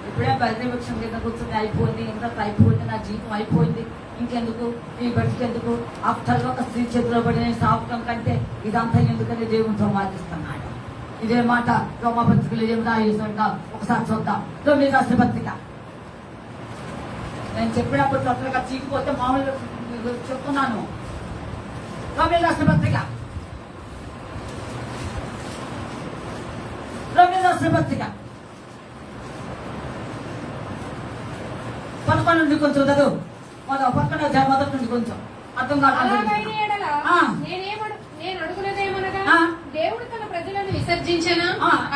ఇప్పుడే పరిపక్షం కింద కూర్చొని అయిపోయింది, ఇంత అయిపోయింది, నా జీవితం అయిపోయింది, ఇంకెందుకు ఈ బతికెందుకు, ఆఫ్టర్ ఒక స్త్రీ చేతిలో పడిన సాగుతాం కంటే ఇదంతా ఎందుకని దేవునితో వాదిస్తున్నాడు. ఇదే మాట రోమపత్రికలు ఏమిటా ఒకసారి చూద్దాం. 9వ రాష్ట్రపత్రిక. నేను చెప్పినప్పుడు తొందరగా చీకిపోతే మామూలు చెప్తున్నాను. 9వ రాష్ట్రపత్రిక 11 నుండి కొంచెం చదువు. పక్కన మొదటి నుండి కొంచెం అర్థం కాదు. నేను అడుగునదేమనగా, దేవుడు తన ప్రజలను విసర్జించనా?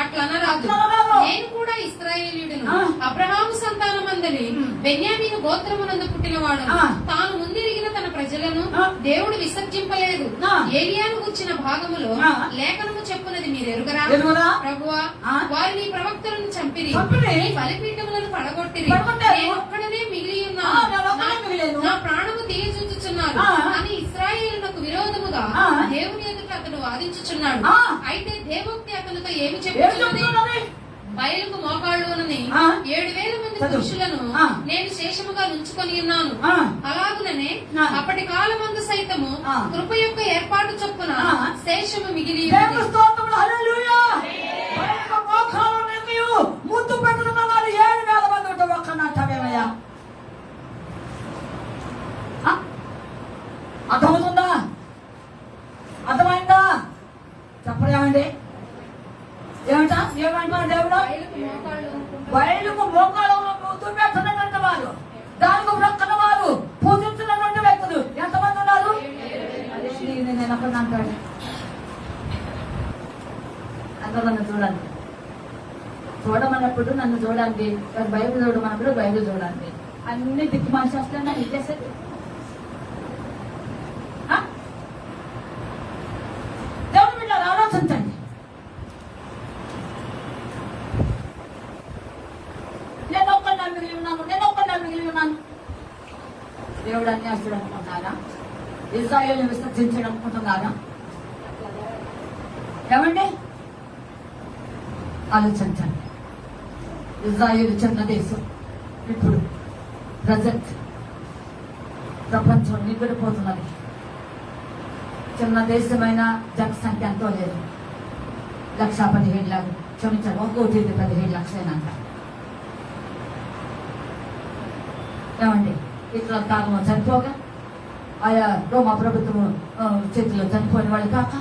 అట్లనరాదు. నేను కూడా ఇశ్రాయేలీయుడును, అబ్రహాము సంతానమందలి బెన్యామీను గోత్రమునందు పుట్టినవాడు. తాను ముందిరిగిన తన ప్రజలను దేవుడు విసర్జింపలేదు. ఏలియాను గుర్చిన భాగములో లేఖనము చెప్పునది మీరు ఎరుగరా? ప్రభువా, వారు నీ ప్రవక్తలను చంపిరి, నీ బలిపీఠములను పడగొట్టిరి, నేను ఒక్కడనే మిగిలి ఉన్నాను, నా ప్రాణము తీయచూచుచున్నారు అని ఇశ్రాయేలునకు విరోధముగా దేవుని ఎదుట అతను వాదించుచున్నాడు. అయితే దేవోక్తి అతనితో ఏమి చెప్పుచున్నది? బయలుకు మోకాళ్ళునని 7,000 మంది పురుషులను నేను శేషముగా నుంచుకొని ఉన్నాను. అలాగుననే అప్పటి కాలమందు సైతము కృప యొక్క ఏర్పాటు చొప్పున శేషము మిగిలి ముందు పెట్టుకున్న వాళ్ళు 7,000 మంది ఉంటే ఒక్కనట్టమేమయ్యా? అర్థమవుతుందా? అర్థమైందా? చెప్పలేమండి. ఏమంటా దేవుడు? బయలుకు మోకాళ్ళను దుమ్మెత్తనటువంటి వారు, దానికి బ్రక్కన వారు, పూజించినటువంటి వ్యక్తులు ఎంతమంది ఉన్నారు? నేను ఎప్పుడు అంటాడు. అందరూ నన్ను చూడండి, చూడమన్నప్పుడు నన్ను చూడండి, బైబిల్ చూడమన్నప్పుడు బైబిల్ చూడండి. అన్ని దిక్కు మనిషి వస్తే నన్ను ఇచ్చేసేది. దేవుడు మీరు ఆలోచించండి. దేవుడు అన్యాస్తుడు అనుకుంటున్నారా? ఇజ్రాయేలుని విసర్జించడం అనుకుంటున్నారా? ఏమండి ఆలోచించండి. ఇజ్రాయేలు చిన్న దేశం, ఇప్పుడు ప్రజెంట్ ప్రపంచం నిగ్గుడిపోతున్నది. చిన్న దేశమైన జనసంఖ్య ఎంతో లేదు, 1,15,000 క్షమించారు, 1,17,00,000 ఏమండి ఇతర కాలంలో చనిపోగా, ఆయా రోమా ప్రభుత్వం చేతిలో చనిపోయిన వాళ్ళు కాక,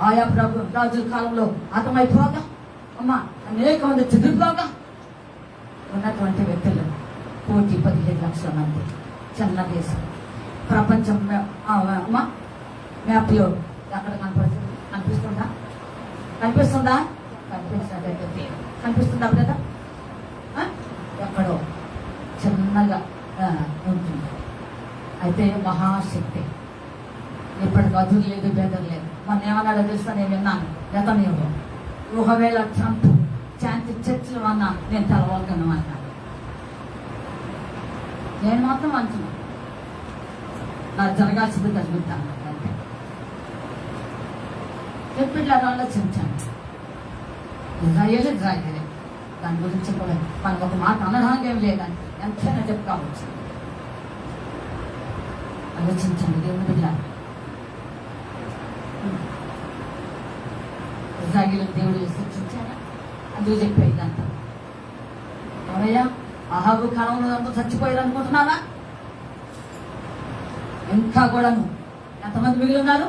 ఆయా రాజుల కాలంలో హతమైపోగా, అమ్మ అనేక మంది చెదిరిపోగా ఉన్నటువంటి వ్యక్తులు 1,15,00,000 మంది. చిన్న దేశం. ప్రపంచం అమ్మ మ్యాప్లో ఎక్కడ కనపడుతుంది? కనిపిస్తుందా? కనిపిస్తుందా బ్రదా? ఎక్కడో చిన్నగా ఉంటుంది. అయితే మహాశక్తి. ఇప్పటికి అదురు లేదు, బెదరు లేదు. మన ఏమన్నాడో తెలుసా? నేను విన్నాను గతంలో, ఒకవేళ ట్రంప్ శాంతి చర్చలు అన్నా నేను తెలవగలను అన్నాడు. నేను మాత్రం అంటున్నాను, నాకు జరగాల్సింది జరుగుతాను అంటే చెప్పిట్లా ఆలోచించాను. ఇజ్రాయేలే దాని గురించి కూడా మనకు ఒక మాట అనడానికి ఏం లేదని ఎంతైనా చెప్పుకోవచ్చు. ఆలోచించండి దేవుని బిడ్డ. ఇజ్రాయేలు దేవుడు విసర్జించారా? అందుకు చెప్పేదంతా ఎవరయ్యా? అహాబు కాలంలో అంతా చచ్చిపోయారు అనుకుంటున్నారా? ఇంకా కూడాను ఎంతమంది మిగిలి ఉన్నారు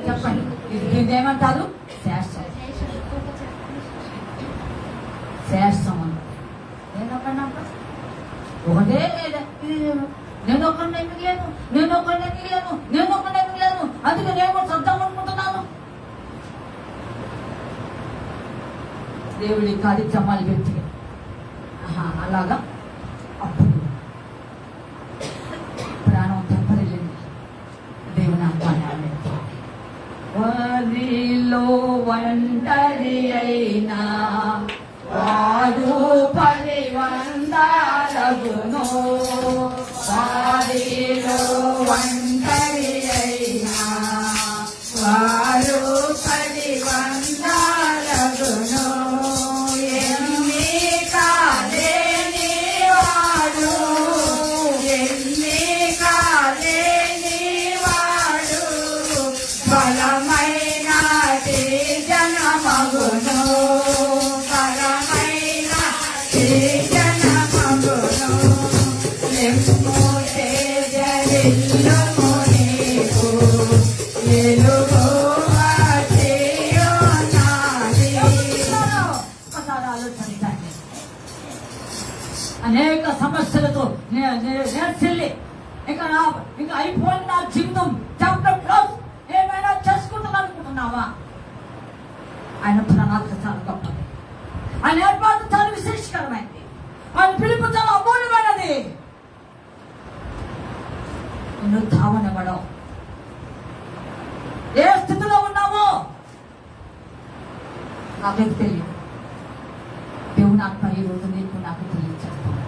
చెప్పండి. దీన్ని ఏమంటారు? శేషం అని. ఒకటే నేను ఒకరిని మిగిలేను, అందుకే నేను కూడా సొంతం అనుకుంటున్నాను. దేవుడి కార్యక్రమాలు పెట్టి అలాగా అప్పుడు ప్రాణం తెప్పరిల్లింది. దేవుని ఆహ్వానాన్ని వారిలో ఒంటరి అయినా వారు 10 వందలగును. వారిలో ఒంటరి అయినా వారు 10 వందలగును. అనేక సమస్యలతో నేర్చెల్లి ఇంకా అయిపోయింది నా జీవితం, చాప్టర్ క్లోజ్, ఏమైనా చేసుకుంటాను అనుకుంటున్నావా? ఆయన ప్రణాళిక చాలా గొప్పది. ఆయన ఏర్పాటు చాలా విశేషకరమైనది. ఆయన పిలుపు చాలా అమూల్యమైనది. నిన్ను ధావనివ్వడం. ఏ స్థితిలో ఉన్నావో నాకైతే తెలియదు. దేవుని ఆత్మ ఈ రోజు నీకు నాకు తెలియచేస్తున్నాడు.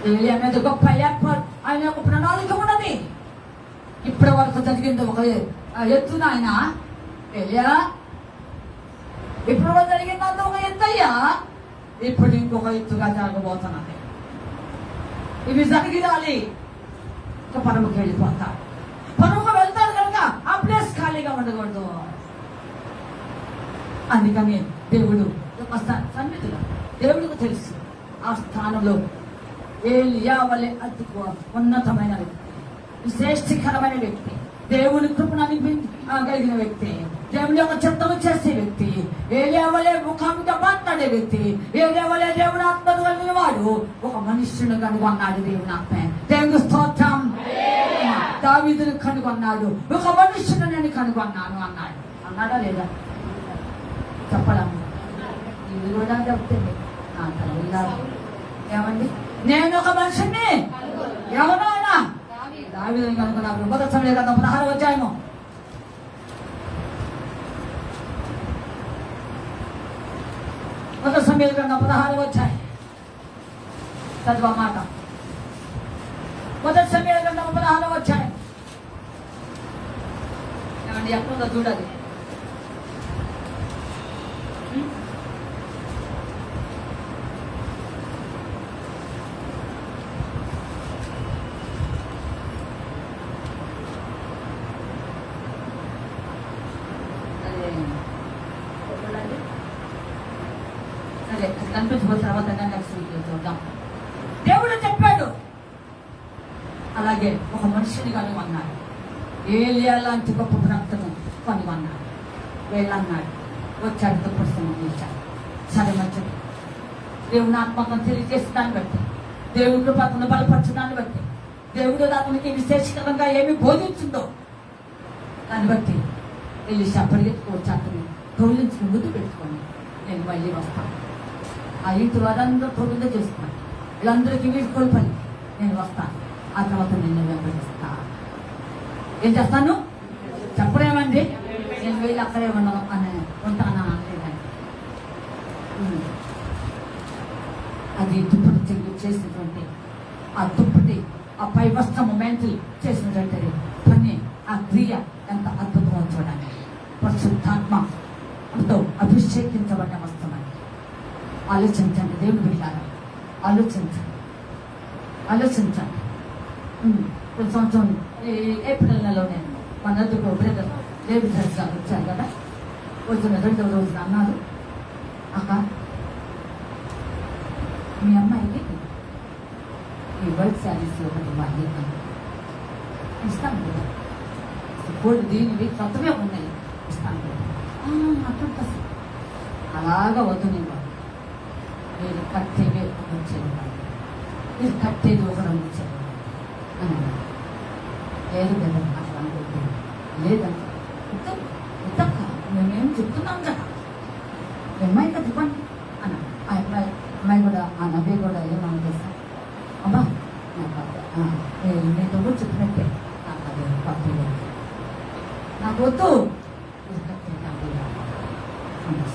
ఏలియా మీద గొప్ప ఏర్పాటు, ఆయన ఒక ప్రణాళిక ఉన్నది. ఇప్పటి వరకు జరిగింది ఒక ఎత్తున ఆయన ఏలియా, ఇప్పుడు జరిగిందంత ఒక ఎత్తయ్యా, ఇప్పుడు ఇంకొక ఎత్తుగా జరగబోతున్నది. ఇవి జరిగిరాలి. ఒక పరముకి వెళ్ళిపోతాడు. పరముకు వెళ్తాడు కనుక ఆ ప్లేస్ ఖాళీగా ఉండకూడదు. అందుకని దేవుడు సన్నిధిలో దేవుడికి తెలుసు ఆ స్థానంలో ఏలియా వలె అతి ఉన్నతమైన వ్యక్తి, విశేషకరమైన వ్యక్తి, దేవుని కృపను కలిగిన వ్యక్తి, దేవుని యొక్క చిత్తము చేసే వ్యక్తి, ఏలియా వలె ముఖాముఖిగా మాట్లాడే వ్యక్తి, ఏలియా వలె దేవుని ఆత్మ కలిగిన వాడు ఒక మనుష్యుని కనుగొన్నాడు. దేవుని ఆత్మ, దేవుని స్తోత్రం. దావీదుని కనుగొన్నాడు. ఒక మనుష్యుని నేను కనుగొన్నాను అన్నాడు. అన్నాడా లేదా? చెప్పడము ఇది కూడా చెప్తుంది. నా తల ఏమండి, నేను ఒక మనిషిని ఎవరో అయినా దావీదుని కనుగొన్నాడు. 1 సమూయేలు 16వ అధ్యాయము 1 సమూయేలు 16వ అధ్యాయం చదువు ఆ మాట. మొదటి సమయాల గ్రంథం 16వ అధ్యాయం. ఏమండి ఎక్కడుందో చూడాలి. సరే కనిపించబోతున్న తర్వాత నెక్స్ట్ వీక్ చూద్దాం. దేవుడు చెప్పాడు, అలాగే ఒక మనిషిని కనుగొన్నాడు. ఏలియా లాంటి గొప్ప భక్తును కనుగొన్నాడు. వెళ్ళన్నాడు, వచ్చాడు, దుఃఖం చేశాడు. సరే మంచిది. దేవుని ఆత్మకం తెలియజేసిన దాన్ని బట్టి, దేవుడి కృపను బలపరచడాన్ని బట్టి, దేవుడు అతనికి విశేషకరంగా ఏమి బోధించిందో దాన్ని బట్టి ఎలీషా పరిగెత్తుకు వచ్చి అతన్ని తొలించుకుని ముద్దు పెట్టుకొని, నేను మళ్ళీ వస్తాను. ఆ ఇంటి వారందరూ తొలిగా చేసుకున్నాను. వీళ్ళందరికీ వీళ్ళు కోల్పని నేను వస్తాను. ఆ తర్వాత నిన్ను వెంబడిస్తా. ఏం చేస్తాను చెప్పడేమండి, నేను వెళ్ళి అక్కడే ఉన్నాను అని ఉంటానా అనలేదండి. అది దుప్పటి చెల్లి చేసినటువంటి ఆ దుప్పటి, ఆ పై వస్త్రము మెంటల్ చేసినటువంటి పని, ఆ క్రియ ఎంత అద్భుతమో చూడండి. పరిశుద్ధాత్మతో అభిషేకించబడిన వస్త్రమని ఆలోచించండి. దేవుడు బిడ్డారా, ఆలోచించండి. కొంచెం సంవత్సరం ఏప్రిల్ నెలలోనే మన ఎదుగు బ్రదర్ డేవిడ్ రాజ్ గారు వచ్చారు కదా. వచ్చిన 2వ రోజున అన్నారు, అక్క మీ అమ్మాయికి ఈ వర్క్ శారీస్ ఒకటి ఇవ్వాలి ఇస్తాను కదా. కోడి దీనివి కొత్తగా ఉన్నాయి ఇస్తాను కదా. అట్లా అలాగా వద్దు నేను, మీరు కట్టేవే వచ్చేది, మీరు కట్టేది ఒక రంగు వచ్చేది అని లేదు కదా. అట్లా అనుకుంటుంది లేదంట. ఉత్తక్క మేమేం చెప్తున్నాం కదా, అమ్మాయి కదా ఇవ్వండి అన్న. ఆ అమ్మాయి కూడా, ఆ నవ్వే కూడా ఏమన్నా చేస్తా, అమ్మా నాకు మీతో కూడా చెప్పినట్టే నాకు అది పప్పు నాకు వద్దు,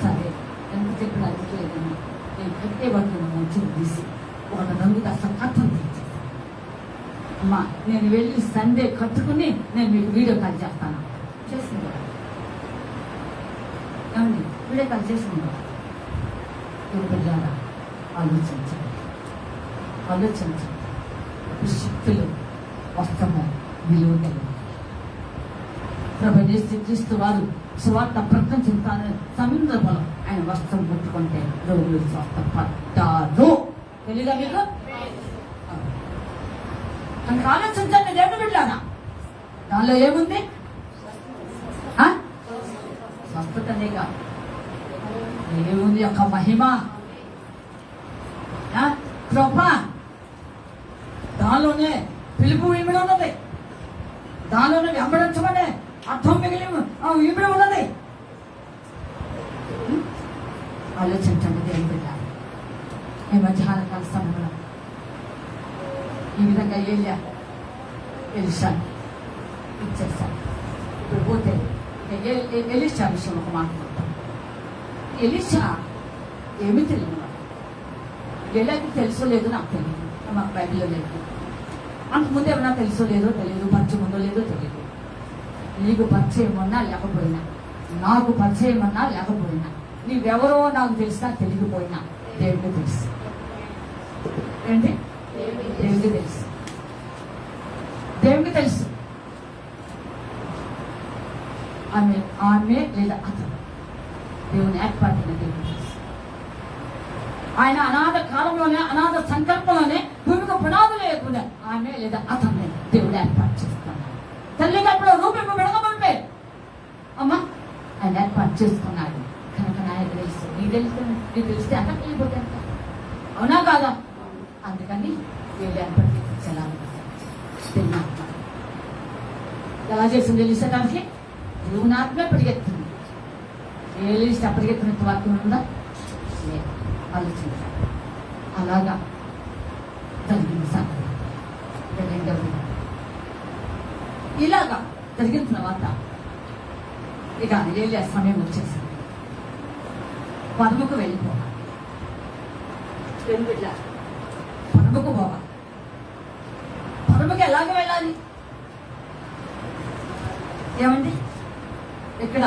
సరే ఎంత చెప్పిన అది లేదన్నా నేను కట్టే వాటిని మంచిగా తీసి ఒక రంగు అసలు కట్టం తెచ్చేసాను. అమ్మా నేను వెళ్ళి సండే కట్టుకుని నేను మీకు వీడియో కాల్ చేస్తాను. చేసింది ఏమండి, వీడియో కాల్ చేసుకుంటా. బిడ్డారా ఆలోచించండి. శక్తులు వస్త్రము విలువ కలిగి ప్రభు క్రీస్తు వారు సువార్త ప్రకటించుతాను సందర్భంలో ఆయన వస్త్రం ముట్టుకుంటే రోగులు స్వస్థపడ్డారు. తెలీదా మీకు? కనుక ఆలోచించండి దేవుని బిడ్డలారా, దానిలో ఏముంది? స్వస్థతనేగా దేవుని యొక్క మహిమ, కృప, దానిలోనే పిలుపు ఇమిడి ఉన్నది, దానిలోనే వెంబడించమనే అర్థం మిగిలి ఇమిడి ఉన్నది. ఆలోచించండి దేవుని బిడ్డ. ఈ మధ్యాహ్న కాల సమయంలో ఈ విధంగా ఎలీషా ఇచ్చేసాను. ఇప్పుడు పోతే ఎలీషా విషయం ఒక మాట్లాడతాం. ఎలీషా ఏమీ తెలియదు. ఎలాంటి తెలుసో లేదో నాకు తెలియదు, మాకు బైబిల్లో లేదు. అంతకుముందు ఏమన్నా తెలుసో లేదో తెలియదు, పరిచయం ఉందో లేదో తెలియదు. నీకు పరిచయం ఉన్నా లేకపోయినా, నాకు పరిచయం ఉన్నా లేకపోయినా, నీవెవరో నాకు తెలిసినా తెలియకపోయినా దేవుడికి తెలుసు. ఏంటి? దేవుడికి తెలుసు. దేవుడికి తెలుసు. ఆమె లేదా అతను దేవుని ఏర్పాటుని దేవుడికి తెలుసు. ఆయన అనాథ కాలంలోనే, అనాథ సంకల్పంలోనే భూమికి పునాదులు లేకుండా ఆమె లేదా అతన్ని దేవుడు ఏర్పాటు చేస్తున్నాడు. తల్లిగా అప్పుడు రూపం విడగబడిపోయి అమ్మ ఆయన ఏర్పాటు చేసుకున్నాడు. కనుక నాయన తెలుసు, నీ తెలిస్తే అక్కడికి వెళ్ళిపోతే అవునా కాదా? అందుకని వీళ్ళు ఏర్పాటు తిన్నా ఎలా చేసింది తెలిసేదానికి దేవుని ఆత్మే పరిగెత్తుంది. ఏలిస్ట్ పరిగెత్తినంత వాక్యం ఉందా? లేదు. ఆలోచించాలి. అలాగా జరిగింది సంగతి. ఇలాగా జరిగిన తర్వాత ఇక ఏలియా సమయం వచ్చేసింది. పరముకు వెళ్ళిపోవాలి. పరమకు పోవాలి. పరమకు ఎలాగ వెళ్ళాలి ఏమండి? ఇక్కడ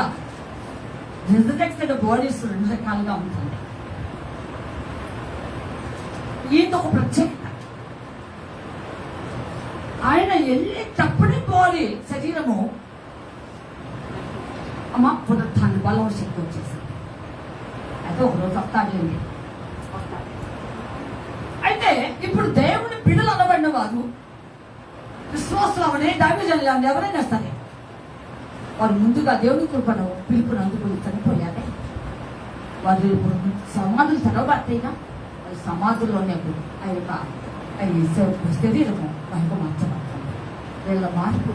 రిజరెక్టెడ్ బాడీస్ 2 రకాలుగా ఉంటుంది. ఈయన ఒక ప్రత్యేకత. ఆయన వెళ్ళేటప్పుడే బాడీ శరీరము అమ్మ పునరుత్థాన బలం శక్తి వచ్చేసింది. అయితే ఒకరోజు వస్తాడండి. అయితే ఇప్పుడు దేవుని బిడ్డలు అనబడిన వారు విశ్వాసులు అవనే దైవజనులు ఎవరైనా సరే వారు ముందుగా దేవుని కృపను పిలుపును అందుకుని చనిపోయారే వారు ఇప్పుడు సమాధులు తెరవబడతాయిగా. వారి సమాధుల్లోనే ఆ యొక్క శరీరము మహిమ మార్చబడుతుంది. వీళ్ళ మార్పు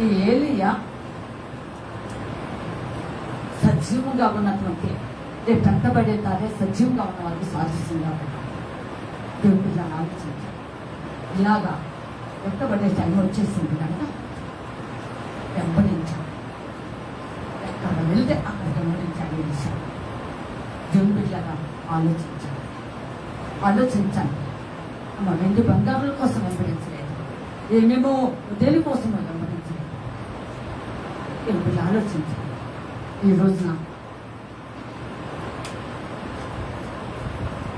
ఈ ఏలియా సజీవంగా ఉన్నటువంటి రేపు పెట్టబడేదారే సజీవంగా ఉన్న వారికి సాధిస్తుంది కాబట్టి దేవుడు ఇలా ఆలోచించారు. ఇలాగా పెట్టబడే టైం వచ్చేసింది కనుక వెంబడించాడు. ఎక్కడ వెళ్తే అక్కడ వెంబడించాడు. విషయం దేవుడు ఇలాగా ఆలోచించాను. అమ్మ 2 బంగారుల కోసం వెంబడించలేదు, ఏమేమో దేనికోసం వెంబడించలేదు. దేవుడు ఆలోచించాను. ఈ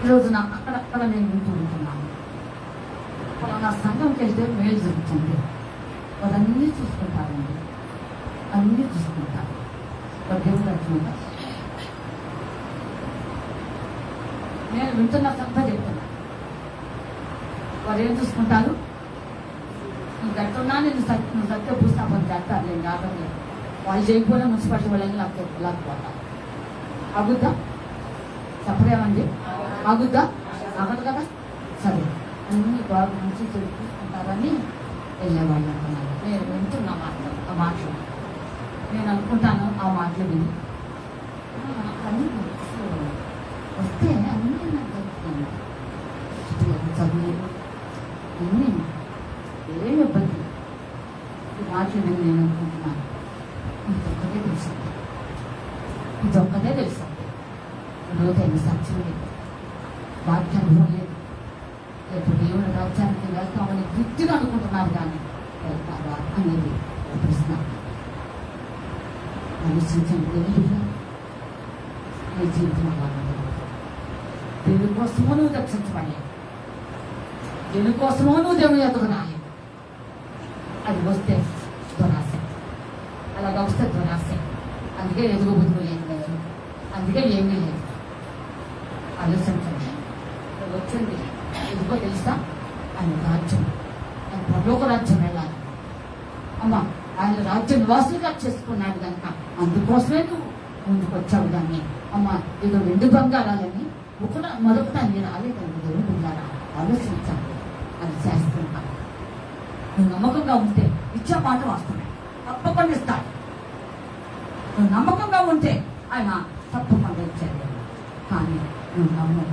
రోజున అక్కడక్కడ నేను వింటూ ఉంటున్నాను. నా సంఘంకి వెళ్తే మేలు జరుగుతుంది. వారన్నీ చూసుకుంటారండి, అన్నీ చూసుకుంటారు. దేవుడు అర్థంగా నేను వింటున్న సంత చెప్తున్నా. వారు ఏం చూసుకుంటారు? నువ్వు గట్టున్నా నేను సత్య భూస్థాపన చేస్తారు. నేను కాదండి, వాళ్ళు చేయకపోయినా మున్సిపాలిటీ వాళ్ళని లాక్కపోతారు. ఆగుద్దా? చెప్పలేమండి? ఆగుద్దా? ఆగదు కదా. సరే, అన్ని బాగా మంచి చూసుకుంటారని వెళ్ళేవాళ్ళు అంటున్నారు. నేను వింటున్నా ఆ మాటలు నేను అనుకుంటాను. ఆ మాటలు విని అన్నీ వస్తే అన్నీ నాకు దొరుకుతుంది. చదువు అన్నీ ఏమి ఇబ్బంది. ఈ మాటలు విని నేను అనుకుంటున్నాను ఇదొక్కటే తెలుసు. రోజైన సాక్ష్యం లేదు, వాక్యానుభవం లేదు. రేపు దేవుని రాజ్యానికి వెళ్తామని గట్టిగా అనుకుంటున్నారు కానీ వెళ్తారా అనేది ప్రశ్న. ఆలోచించండి. నీ జీవితం అలా దేవుని కోసమో నువ్వు రక్షించబడలేదు, దేవుని కోసమో నువ్వు దేవుని ఎదుగునాలి. అది వస్తే దురాశ, అలాగ వస్తే దురాశ. అందుకే ఎదుగు బుద్ధులు లేదు, అందుకే ఏమీ లేదు. ఆలోచించండి. వచ్చింది ఎందుకో తెలుసా? ఆయన రాజ్యం, ఆయన పరలోక రాజ్యం వెళ్ళాలి. అమ్మ ఆయన రాజ్య నివాసులుగా చేసుకున్నాడు కనుక అందుకోసమే నువ్వు ముందుకు వచ్చావు. దాన్ని అమ్మ ఏదో 2 బంగారాలని మొదట అన్ని రాలేదండి. దేవుడు ఉండాలా? ఆలోచించాలి. అది చేస్తున్నా. నువ్వు నమ్మకంగా ఉంటే ఇచ్చే మాట వస్తున్నాయి, తప్పకుండా ఇస్తాడు. నువ్వు నమ్మకంగా ఉంటే ఆయన తప్పకుండా ఇచ్చేది. కానీ నువ్వు నమ్ము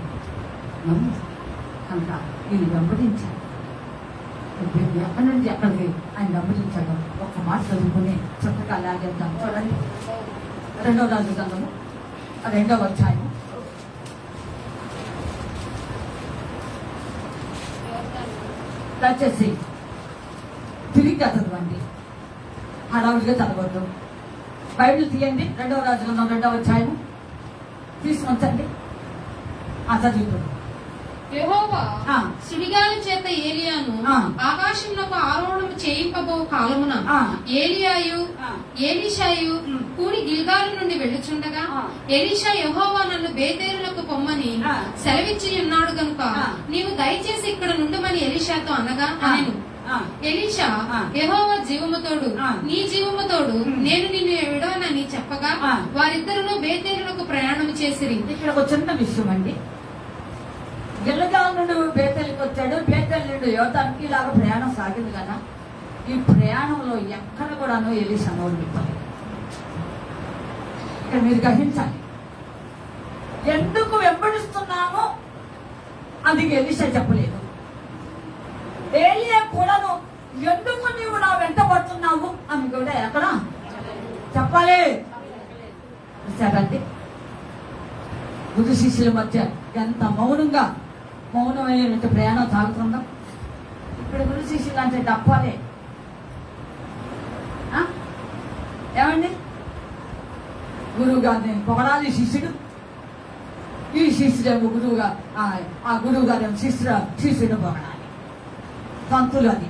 కనుక నేను వెంబడించాను. ఎక్కడి నుంచి ఎక్కడికి ఆయన వెంబడించాడు. ఒక్క మాట చదువుకుని చక్కగా లాగేద్దాం. చూడండి, 2వ రాజు గ్రంథము 2వ అధ్యాయము. దయచేసి తిరిగిగా చదవండి, హడావుడిగా చదవద్దు. బైబిల్ తీయండి. 2వ రాజు గ్రంథం 2వ అధ్యాయము తీసుకొంచండి. చదువుతుంది. యెహోవా సుడిగాలి చేత ఏలియాను ఆకాశంలోకి ఆరోహణము చేయింపబో కాలమున ఏలియాయు ఎలీషాయు కూడి గిల్గాలు నుండి వెళ్ళుచుండగా ఎలీషా యెహోవా నన్ను బేతేలులకు పొమ్మని సెలవిచ్చి ఉన్నాడు గనుక నీవు దయచేసి ఇక్కడ నుండమని ఎలీషాతో అనగా అనెను. ఎలీషా యెహోవా జీవముతోడు నీ జీవముతోడు నేను నిన్ను విడవనని చెప్పగా వారిద్దరును బేతేలులకు ప్రయాణం చేసిరి. ఇక్కడ ఒక చిన్న విషయం అండి. గిల్గాల్ నుండి బేతేలుకి వచ్చాడు. బేతేలు నుండి యోతానికి ఇలాగ ప్రయాణం సాగింది కదా. ఈ ప్రయాణంలో ఎక్కడ కూడాను ఎలీషా నోరు విప్పలేదు. ఇక్కడ మీరు గ్రహించాలి, ఎందుకు వెంబడిస్తున్నామో అందుకు ఎలీషా చెప్పలేదు. ఏలియా కూడాను ఎందుకు నీవు నా వెంట పడుతున్నావు అని కూడా ఎక్కడ చెప్పాలి. సరే, గురు శిష్యుల మధ్య ఎంత మౌనంగా మౌనమైనటువంటి ప్రయాణం సాగుతుందా? ఇప్పుడు గురు శిష్యులు అంటే తప్పదే. ఏమండి, గురువు గారిని పొగడాలి శిష్యుడు, ఈ శిష్యుడేమో గురువుగా ఆ గురువు గారు శిష్యుడు పొగడాలి. పంతులు అది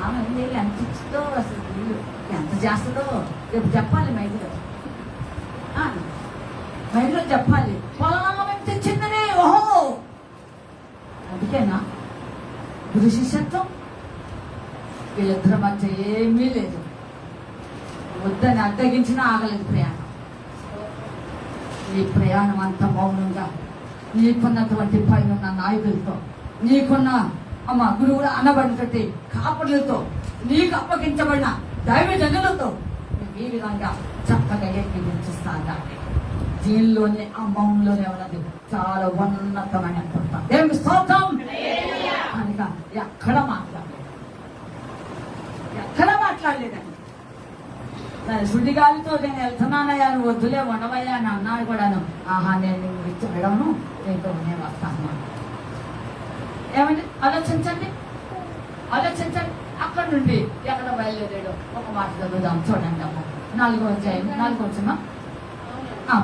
ఆమె ఎంత ఇచ్చిందో, అసలు ఎంత చేస్తుందో రేపు చెప్పాలి మైదులో. మైదులో చెప్పాలి, పొలం తెచ్చిందనే. ఓహో, అందుకేనా గురు శిష్యత్వం? వీళ్ళిద్దరి మధ్య ఏమీ లేదు. వద్దని అడ్డగించినా ఆగలేదు ప్రయాణం. ఈ ప్రయాణం అంతా మౌనంగా నీకున్నటువంటి పైన నాయకులతో, నీకున్న గురువులు అనబడినటువంటి కాపులతో, నీకు అప్పగించబడిన దైవజనులతో ఈ విధంగా చక్కగా ఎక్కించిస్తాను. దీనిలోనే ఆ మౌనంలోనే ఉన్నది చాలా ఉన్నతమైన దేవుని స్తోత్రం. కనుక ఎక్కడ మాట్లాడలేదండి. సుడిగాలితో నేను వెళ్తున్నానయ్యా, నువ్వు వద్దులే ఉండవయ్యా అని అన్నాడు కూడాను. ఆహా, నేను విడవను, నీతో నేను వస్తాను. ఏమండి, ఆలోచించండి. అక్కడ నుండి ఎక్కడ బయలుదేరాడు ఒక మాట చదువుదాం, చూడండి. అమ్మ 4వ అధ్యాయం 4వ వచనం.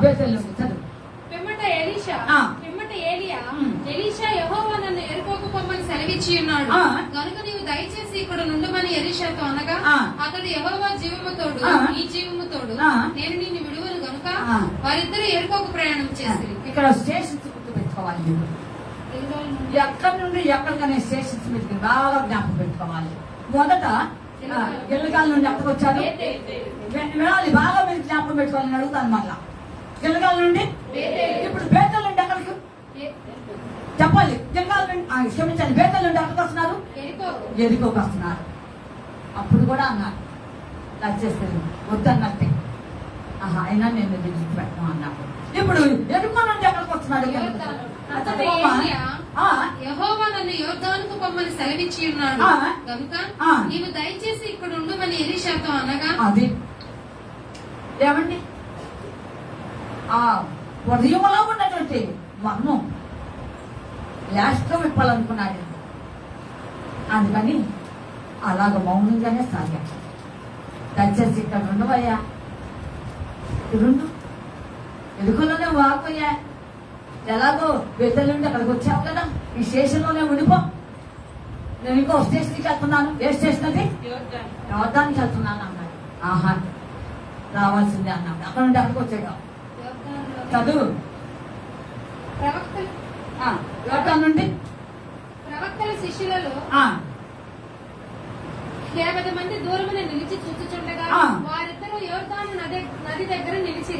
బేతేలు చదువు. పిమ్మట ఎలీషా యెహోవా నన్ను ఎరుకోకు పొమ్మని సెలవిచ్చి ఉన్నాడు కనుక నీవు దయచేసి ఇక్కడ నుండమని ఎలీషాతో అనగా, అతడు యెహోవా జీవముతోడు ఈ జీవముతోడు నేను నిన్ను విడువను గనుక వారిద్దరు ఎరుకోకు ప్రయాణం చేసి. ఇక్కడ స్టేషన్స్ గుర్తు పెట్టుకోవాలి. ఎక్కడి నుండి ఎక్కడికనే స్టేషన్స్ పెట్టుకుని బాగా జ్ఞాపకం పెట్టుకోవాలి. మొదట గిల్లగాల నుండి ఎక్కడికి వచ్చారు వినాలి, బాగా మీరు జ్ఞాపకం పెట్టుకోవాలని అడుగుతాను. మళ్ళా గిల్లగాల నుండి, ఇప్పుడు బేతల నుండి ఎక్కడికి చెప్పాలి. గిల్లగాల నుండి క్షమించండి, బేతల నుండి ఎక్కడికి వస్తున్నారు? ఎరికోకి వస్తున్నారు. అప్పుడు కూడా అన్నారు, వచ్చేస్తుంది వద్దన్నట్టే. అయినా నేను విడిచిపెట్టను అన్నాడు. ఇప్పుడు ఎరుకో నుండి ఎక్కడికి వస్తున్నాడు? యెహోవా నన్ను యోర్దానుకు పొమ్మని సెలవిచ్చి ఉన్నాడు కనుక నీవు దయచేసి ఇక్కడ ఉండమని ఎలీషాతో అనగా. అది ఏమండి, ఆ హృదయంలో ఉన్నటువంటి మర్మం లాస్ట్ లో విప్పాలనుకున్నాడు. అందుకని అలాగ మౌనంగానే సాగాడు. దయచేసి ఇక్కడ ఉండవయ్యా, రెండు ఎదుకులోనే వాపోయా, ఎలాగో బెత్తల నుండి అక్కడికి వచ్చావు కదా, ఈ స్టేషన్లోనే ఉండిపో. నేను ఇంకో స్టేషన్కి వెళ్తున్నాను. ఏ స్టేషన్ అది? యోర్దానికి వెళ్తున్నాను అన్నాడు. ఆహా, రావాల్సిందే అన్నాడు. అక్కడ నుండి అక్కడికి వచ్చాడు. చదువు. యోర్దాన్ నుండి ప్రవక్తల శిష్యులలో 50 మంది దూరమున నిలిచి చూచుచుండగా వారిద్దరూ యోర్దాను నది దగ్గర నిలిచి.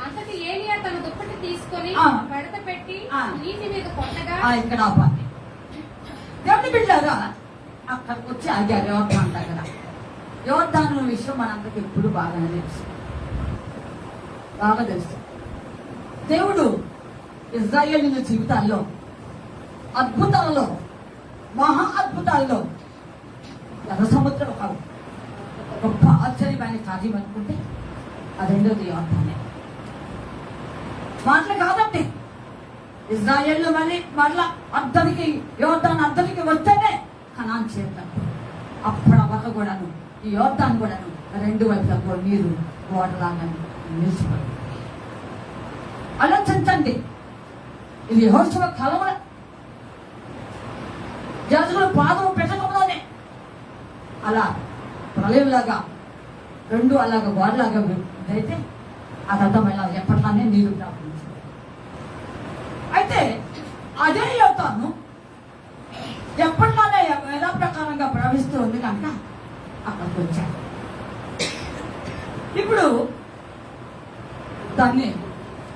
అంతటి ఏలియా తన దుప్పటి తీసుకొని పడత పెట్టి నీటి మీద కొట్టగా. ఇక్కడ దేవుని బిడ్డలారా, అక్కడికి వచ్చి ఆగారు యోర్దాను దగ్గర. యోర్దాను విషయం మనందరికి ఎప్పుడు బాగా తెలుసు. దేవుడు ఇశ్రాయేలీయుల జీవితాల్లో అద్భుతాల్లో, మహా అద్భుతాల్లో ఎర్ర సముద్రం ఒక గొప్ప ఆశ్చర్యమైన కార్యం అనుకుంటే ఆ రెండోది యోర్దానే. మాటలు కాదండి, ఇశ్రాయేలు మరలా అద్దరికి యోర్దాను అద్దరికి వస్తేనే కనాన్ చేరుతారు. అప్పటి వరకు కూడాను ఈ యోర్దాను కూడాను 2 వైపులకు నీరు ఓడలాగా నిలిచిపోయింది. ఆలోచించండి, ఇది యెహోషువ కాలంలో జాతుల పాదం పెట్టడంలోనే అలా ప్రళయంలాగా 2 అలాగా గోడలాగా అయితే ఆ రథం ఎలా ఎప్పట్లానే నీరు ప్రారంభించింది. అయితే అదే యోర్దాను ఎప్పట్లానే ఎలా ప్రకారంగా ప్రవహిస్తూ ఉంది కనుక అక్కడికి వచ్చాడు. ఇప్పుడు దాన్ని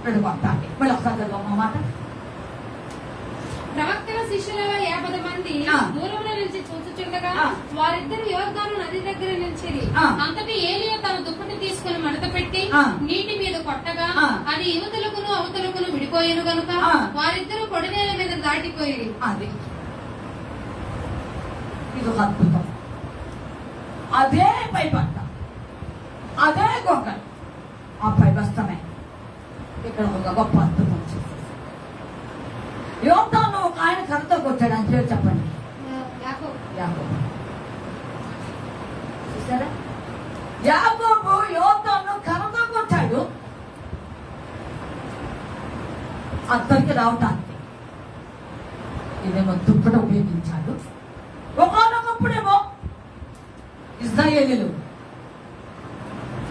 విడగొట్టాలి. మళ్ళీ ఒకసారి మాట. ప్రవక్తల శిష్యులలో 50 మంది దూరంలో నుంచి చూచుచుండగా వారిద్దరు యోర్దాను నది దగ్గర నిలిచిరి. అంతటి ఏలియా తన దుప్పటి తీసుకుని మడత పెట్టి నీటి మీద కొట్టగా అది యువతలకును అవతలకును విడిపోయేను గనుక వారిద్దరూ పొడినేల మీద దాటిపోయి. అది ఇది ఒక అద్భుతం. అదే పైపంట, అదే గొంగలు, ఆ పైబస్తమే ఇక్కడ ఒక గొప్ప అద్భుతం చేసేసి కర్రతో కొట్టాడు అని పేరు చెప్పండి. యాకోబు. యాకోబు. చూసారా, యాకోబు యోతాను కర్రతో కొట్టాడు అతనికి రావటానికి. ఇదేమో దుప్పట ఉపయోగించాడు. ఒకనొకప్పుడేమో ఇశ్రాయేలీయులు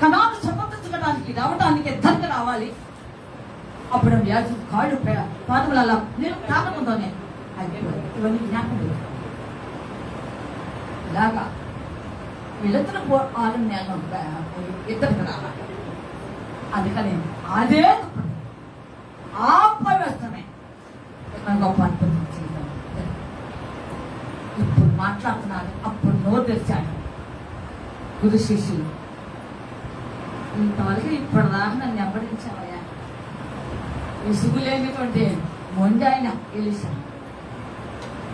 కనాను సమర్థించడానికి రావడానికి ఇద్దరికి రావాలి. అప్పుడు వ్యాధి కాళ్ళు పాదములు అలా నేను తాకముందోనే ఇవన్నీ జ్ఞాపకం లేదు. ఇలాగా వీళ్ళిద్దరు 6 నెలలు ఇద్దరికి రావాలి. అందుకని అదే ఆపవేస్తమే గొప్ప అద్భుతం చేయడం. ఇప్పుడు మాట్లాడుతున్నారు, అప్పుడు నోరు తెచ్చాడు గురు శిష్యులు. ఇంతవరకు ఇప్పటిదాకా నన్ను వెంబడించావయ్యా. విసుగు లేనిటువంటి మొండి ఆయన ఎలీషా.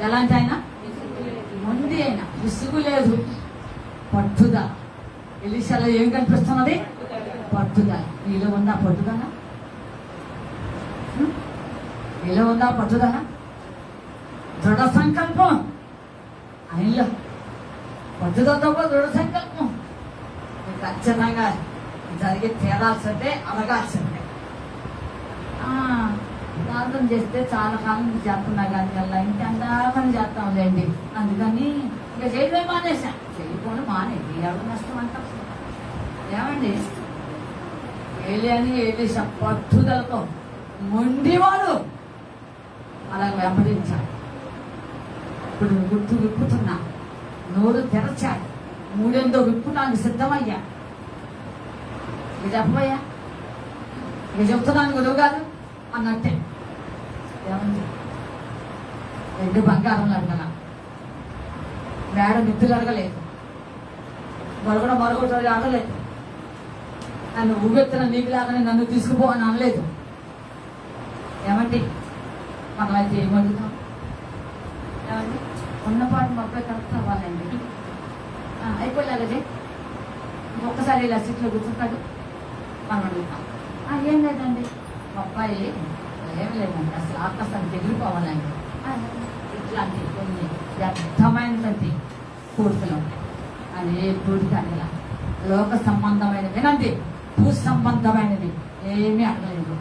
ఎలాంటి ఆయన? మొండి ఆయన, విసుగు లేదు, పట్టుదల. ఎలీషాలో ఏం కనిపిస్తున్నది? పట్టుదల. నీలో ఉందా పట్టుదల? నీలో ఉందా పట్టుదల? దృఢ సంకల్పం. ఆయనలో పట్టుదలతో దృఢ సంకల్పం. ఖచ్చితంగా జరిగి తీరాల్సిందే, అడగాల్సిందే. ప్రార్థన చేస్తే చాలా కాలం చేస్తున్నా కానీ అలా ఇంకెంతమంది చేస్తాంలేండి. అందుకని ఇక చేయడమే మానేశాను. చేయకుండా మానేది ఎవరు నష్టం అంటారు. ఏమండి, ఏలిషా పట్టుదలతో మొండివాడు అలా వెంబడించాడు. ఇప్పుడు గుర్తు విప్పుతున్నా, నోరు తెరచాడు, 3 విప్పుటానికి సిద్ధమయ్యా. ఇక చెప్పబోయా, ఇక చెప్తున్నాను గురువు గారు అన్నట్టే. ఏమండి, 2 బంగారంలో అడగల, మేడ నిద్దులు అడగలేదు, మరొకటి అడగలేదు. నన్ను ఊగెత్తిన నీకులాగానే నన్ను తీసుకుపో అని అనలేదు. ఏమండి, మనమైతే ఏమడుగుతాం? ఏమండి, ఉన్నపాటు మా అబ్బాయి కరెక్ట్ అవ్వాలండి. అయిపోలేదే, ఒక్కసారి ఇలా సీట్లో కూర్చుంటాడు. మనం అడుగుతాం, ఏం లేదండి మా అబ్బాయి ఏం లేదండి, అసలు ఆకాశానికి ఎగిరిపోవాలండి. ఇట్లాంటి కొన్ని వ్యర్థమైనటువంటి కోరికలు ఉంటాయి. అది ఏ కోరిక అనేలా లోక సంబంధమైనది వినండి, భూ సంబంధమైనది ఏమీ అడగలేదు.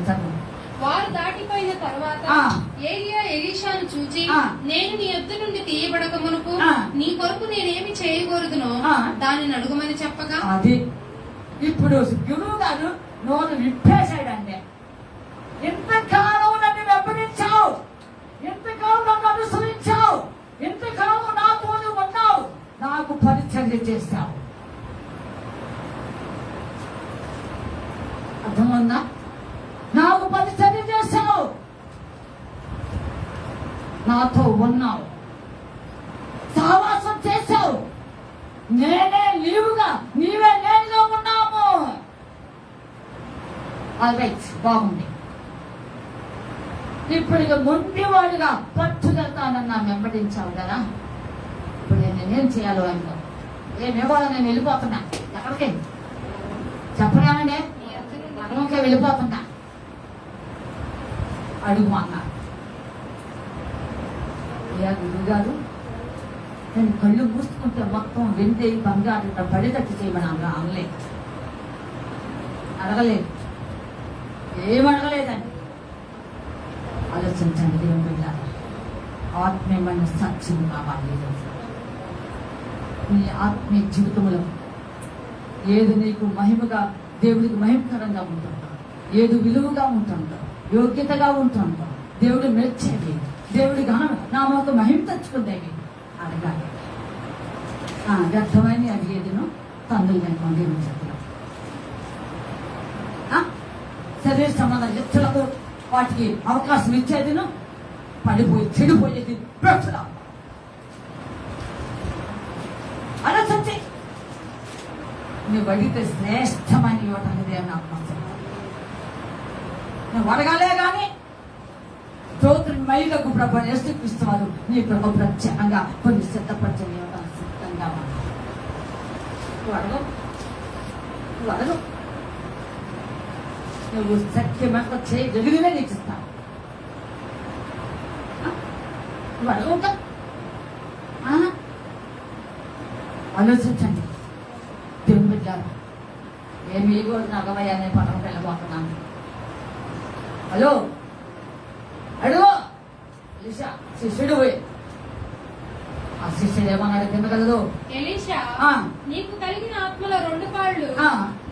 చదువు. వారు దాటిపోయిన తర్వాత ఏలియా ఎలీషాను చూచి, నేను నీ యొద్ద నుండి తీయబడక మునుపు నీ కొరకు నేనేమి చేయకూడదునో దానిని అడుగుమని చెప్పగా, అది ఇప్పుడు గురువు గారు నోరు విప్పేశాడండి. ఇంతకాలం నన్ను వెంబడించావు, ఇంతకాలం నన్ను అనుసరించావు, ఇంతకాలం నాతో ఉన్నావు, నాకు పరిచర్య చేశావు. అర్థముందా? నాకు పరిచర్య చేశావు, నాతో ఉన్నావు, సహవాసం చేశావు, నేనే నీవుగా నీవే నేనుగా ఉన్నాము. ఆల్రైట్, బాగుంది. ఇప్పుడు ఇక మొండివాడుగా పట్టుదలతానన్నా వెంబడించావు కదా. ఇప్పుడు నేనేం చేయాలో ఆయనలో ఏమివ్వాలో నేను వెళ్ళిపోతున్నా. ఎక్కడికి చెప్పరామండి, అక్కడికే వెళ్ళిపోతున్నా. అడుగు అన్నారు. అయ్యా గురువు గారు, నేను కళ్ళు మూసుకుంటే మొత్తం వెండి బంగారు పడేటట్టు చేయమని అనలేదు, అడగలేదు, ఏమడగలేదండి. ఆలోచించండి దేవుని బిడ్డలారా, ఆత్మీయమైన సత్యం కావాలి. నీ ఆత్మీయ జీవితంలో ఏది నీకు మహిమగా, దేవుడికి మహిమకరంగా ఉంటుందో, ఏది విలువగా ఉంటుందో, యోగ్యతగా ఉంటుందో, దేవుడు మెచ్చేది, దేవుడి నా మాకు మహిమ తెచ్చుకుందేవి అడగాలి. వ్యర్థమైన అడిగేదిను తండ్రి నేను దేవుని చేతిలో. శరీర సంబంధ ఎత్తులకు వాటికి అవకాశం ఇచ్చేదిను పడిపోయి చెడిపోయేది వ్యర్థుల. ఆలోచించి నువ్వు అడిగితే శ్రేష్టమైన ఇవ్వటం దేవుని ఆత్మ. నువ్వు అడగాలే కానీ స్తోత్రం మైలకు ప్రభు యేసుక్రీస్తువారు నీ ప్రభు ప్రత్యేకంగా కొన్ని సిద్ధపరచని సిద్ధంగా నువ్వు అడగవు, నువ్వు సత్యమంతా చేయగలిగినే నీకు ఇస్తావు. నువ్వు అడగవుతా ఆలోచించండి. దేవుని బిడ్డలారా, ఏమి నగవయ్య అనే పదం వెళ్ళబోతున్నాను. హలో అడుగు ఎలీషా శిష్యుడు పోయి ఆ శిష్యుడు ఏమన్నాడు తినగలదు. ఎలీషా నీకు కలిగిన ఆత్మలో 2 కాళ్ళు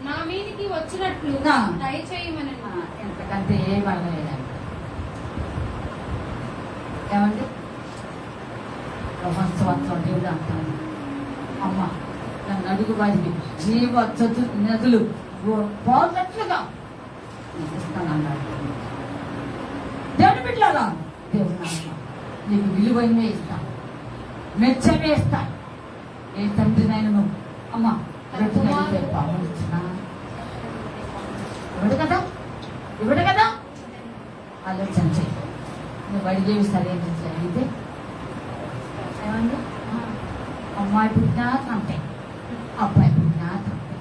నా మీదికి వచ్చినట్లు దయచేయమని. ఎంతకంటే ఏం అడగలేదండి. ఏమండి సంవత్సరం దేవుడు అంటాను, అమ్మ నన్ను అడుగు వారికి జీవ నదులు పోనట్లుగా ఇస్తానన్నాడు. దేవుని బిడ్డలారా, దేవుని ఆత్మ నీకు విలువైనవే ఇస్తాను, మెచ్చమే ఇస్తాను. ఏ తండ్రినైనా అమ్మ పాపం ఇచ్చిన ఇవ్వడు కదా ఆలోచన చేయి. నువ్వు అడిగేవి సరైన అయితే ఏమండి, అమ్మాయి పుట్టినా తంటే, అబ్బాయి పుట్టినా తంటే.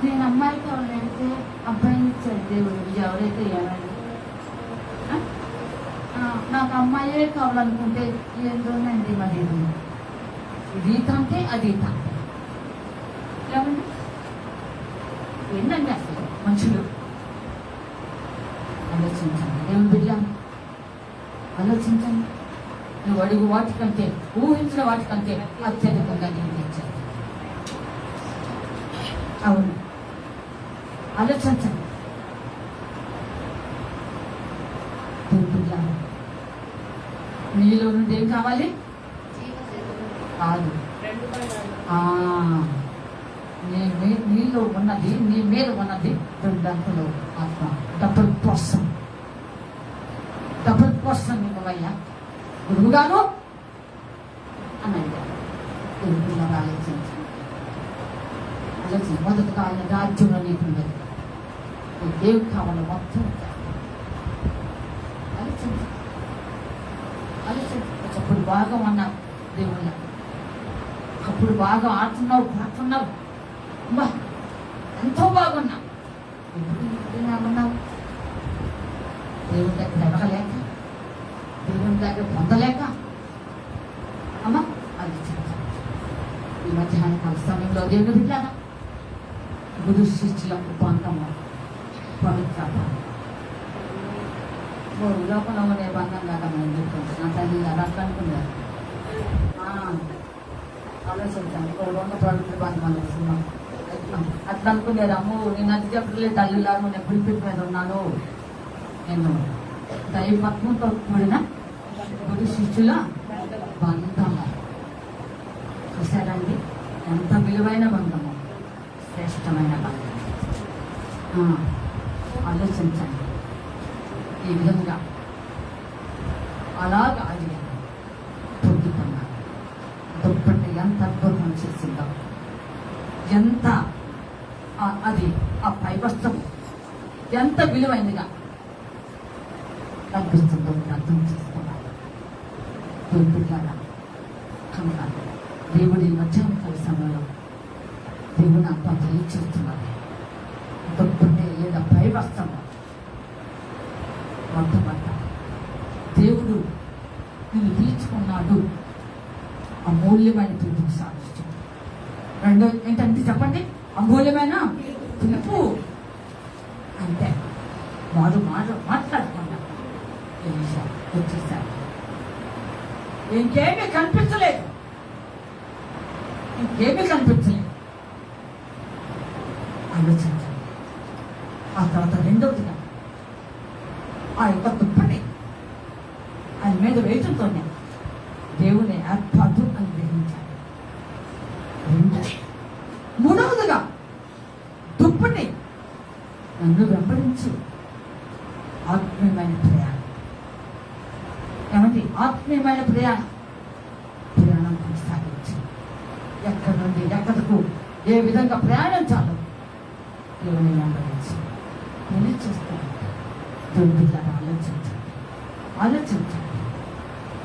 నేను అమ్మాయి కావాలంటే అబ్బాయిని ఇచ్చాడు దేవుడు, ఎవరైతే ఏమండి నాకు అమ్మాయే కావాలనుకుంటే ఏంటోనండి మరి ఇది తంటే అది తంటే. ఏమండి ఏంటండి అసలు మనుషులు. ఆలోచించండి దేవుని బిడ్డ, ఆలోచించండి. నువ్వు అడుగు వాటికంటే, ఊహించిన వాటికంటే అత్యధికంగా నేను తెచ్చాను. అవును, ఆలోచించండి. నీలో నుండి ఏం కావాలి కాదు, నీలో ఉన్నది, నీ మీద ఉన్నది 2 అంకెలు ఆత్మ. డబుల్ పర్సన్ నీవయ్యా గురువుగాను అన్నయ్య. ఆలోచించి మొదటగా ఆయన రాజ్యంలో నీకు ఉండదు, దేవుడు కావాలి మొత్తం. ఆలోచించి అప్పుడు బాగా ఉన్నావు దేవుళ్ళ, అప్పుడు బాగా ఆడుతున్నావు పాడుతున్నావు, అమ్మా ఎంతో బాగున్నావు. ఏమన్నావు? దేవుని దగ్గర ఎడగలేక, దేవుని దగ్గర పొందలేక అమ్మా ఆలోచించాలి. ఈ మధ్యాహ్న కాల సమయంలో దేవుని బిడ్డలారా, గురు శిష్యులకు బంధము పవిత్ర లోకంలో ఉండే బంధం కాదా మనం చెప్తాం. నా తల్లి అలా అనుకున్నారు. ఆలోచించాను, ఉన్న పవిత్ర బంధం అనేస్తున్నాం అట్లా అనుకునేది. అమ్మో నేను అది చెప్పలేదు తల్లిలా, నేను ఎప్పుడు మీద ఉన్నాను. నేను దైవత్వంతో కూడిన గురు శిష్యుల బంధము. చూశారండి ఎంత విలువైన బంధము, శ్రేష్టమైన బంధం. ఆలోచించండి. ఈ విధంగా అలాగా అది పొందుకున్నాను. దుప్పటి ఎంత అద్భుతం చేసిందో, ఎంత అది ఆ పైవస్త్రం ఎంత విలువైనదిగా కనిపిస్తుందో అర్థం చేసుకోవాలి. దొరుకుతారా కనుక దేవుడి మధ్యాహ్న సమయంలో దేవుని అంతా తెలియచేస్తున్నారు. దుప్పటి లేదా పైవస్త్రం మొట్టమొదట దేవుడు నిన్ను తీర్చుకున్నాడు, అమూల్యమైన పిలుపుకు సాధించు. రెండో ఏంటంటే చెప్పండి, అమూల్యమైన పిలుపు అంటే వాడు మాట్లాడుకున్నా వచ్చేసారు. ఇంకేమీ కనిపించలేదు. ఆలోచించండి. ఆ తర్వాత రెండవదిగా ఆ యొక్క దుప్పటి ఆయన మీద వేయటంతోనే దేవుని ఏర్పాటు అని గ్రహించాడు. మూడవదిగా దుప్పటి నన్ను వెంబడించి ఆత్మీయమైన ప్రయాణం. ఏమంటే ఆత్మీయమైన ప్రయాణం కొనసాగించి ఎక్కడి నుండి ఎక్కడకు ఏ విధంగా ప్రయాణించాలో దేవుని వెంబడించి నేను చేస్తాను. దేవుడిలాగా ఆలోచించండి.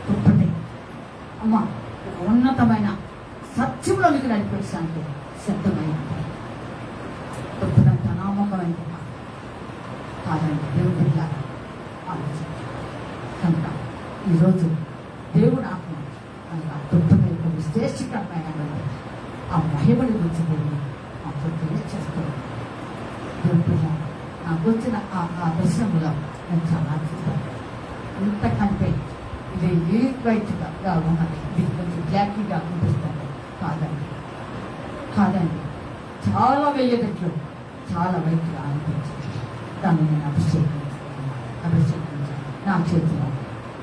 దుప్పటి అమ్మ ఉన్నతమైన సత్యంలోనికి నడిపేసానికి సిద్ధమై ఉంటాయి. దుప్పటంత నామకమైన కాదండి. దేవుడిలాగా ఆలోచించండి. కనుక ఈరోజు దేవుడు బిడ్డ నాకు వచ్చిన ఆ దర్శనంలో నేను చాలా చూడాలి. ఇంతకంటే ఇది వైట్గా ఉన్నది, ఇది కొంచెం బ్లాక్గా అనిపిస్తుంది. కాదండి, చాలా వెయ్యగట్లు, చాలా వైట్గా అనిపించింది. దాన్ని నేను అభిషేకించాను నా చేతిలో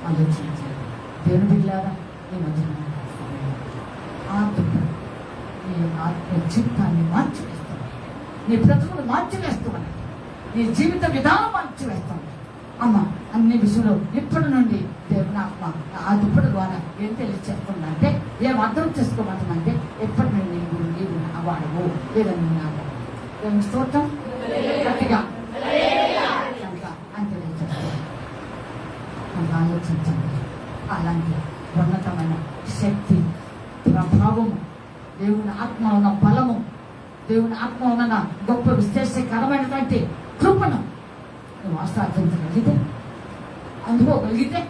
ఆలోచించాను. దేవుని బిడ్డలారా, ఈ మధ్యన నీ జీవితాన్ని మార్చివేస్తాను, నీ బ్రతుకులు మార్చివేస్తామని, నీ జీవిత విధానం మార్చివేస్తాను. అమ్మ, అన్ని విషయంలో ఇప్పటి నుండి దేవుని ఆత్మ ఆ దుప్పటి ద్వారా ఏం తెలియచేస్తుందంటే, ఏం అర్థం చేసుకోమంటుందంటే, ఎప్పటి నుండి నీవు నా వాడవు, లేదని నాకు ఏం స్తోత్రం గట్టిగా అని తెలియచేస్తాను. ఆలోచించండి. అలాంటి ఉన్నతమైన శక్తి, ప్రభావము, దేవుని ఆత్మ ఉన్న బలము, దేవుని ఆత్మ ఉన్న గొప్ప విశేషకరమైనటువంటి కృపను నువ్వు ఆస్వాదించగలిగితే, అందుకోగలిగితే,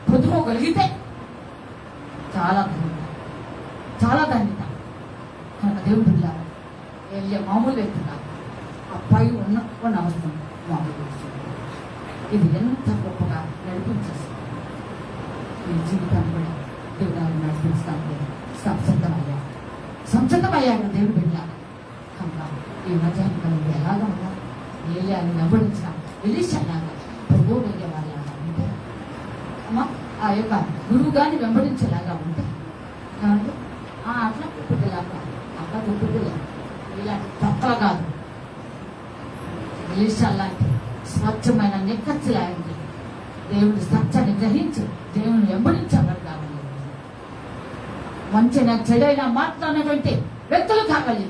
పొందుకోగలిగితే చాలా ధన్యత. కనుక దేవుడు బిడ్డలారా, వెళ్ళే మామూలు వ్యక్తి కాదు. ఆ పై ఉన్న అవసరం మామూలు వ్యక్తి. ఇది ఎంత గొప్పగా నడిపించేస్తుంది ఈ జీవితాన్ని కూడా దేవుడు నడిపించడానికి సంసిద్ధమయ్యాడు దేవుడు బిడ్డలారా. కనుక ఈ మధ్యాహ్నం కలిగి ఎలాగా ఉన్నారు? ఏలియాని వెంబడించిన ఎలీషాలాగా ప్రభు వెళ్ళే వాళ్ళలాగా ఉంటే, అమ్మ ఆ యొక్క గురువు గారిని వెంబడించేలాగా ఉంటే ఏమంటే అట్లా దుప్పుడులాగా, అట్లా దుప్పుడులే, ఇలాంటి తప్పలు కాదు. ఎలీషా లాంటి స్వచ్ఛమైన నిక్కచ్చి లాంటి దేవుడి సత్యాన్ని గ్రహించి దేవుని వెంబడించేవాడు కావాలి. మంచిగా చెడైనా మాట్లాడినటువంటి వ్యక్తులు కావాలి.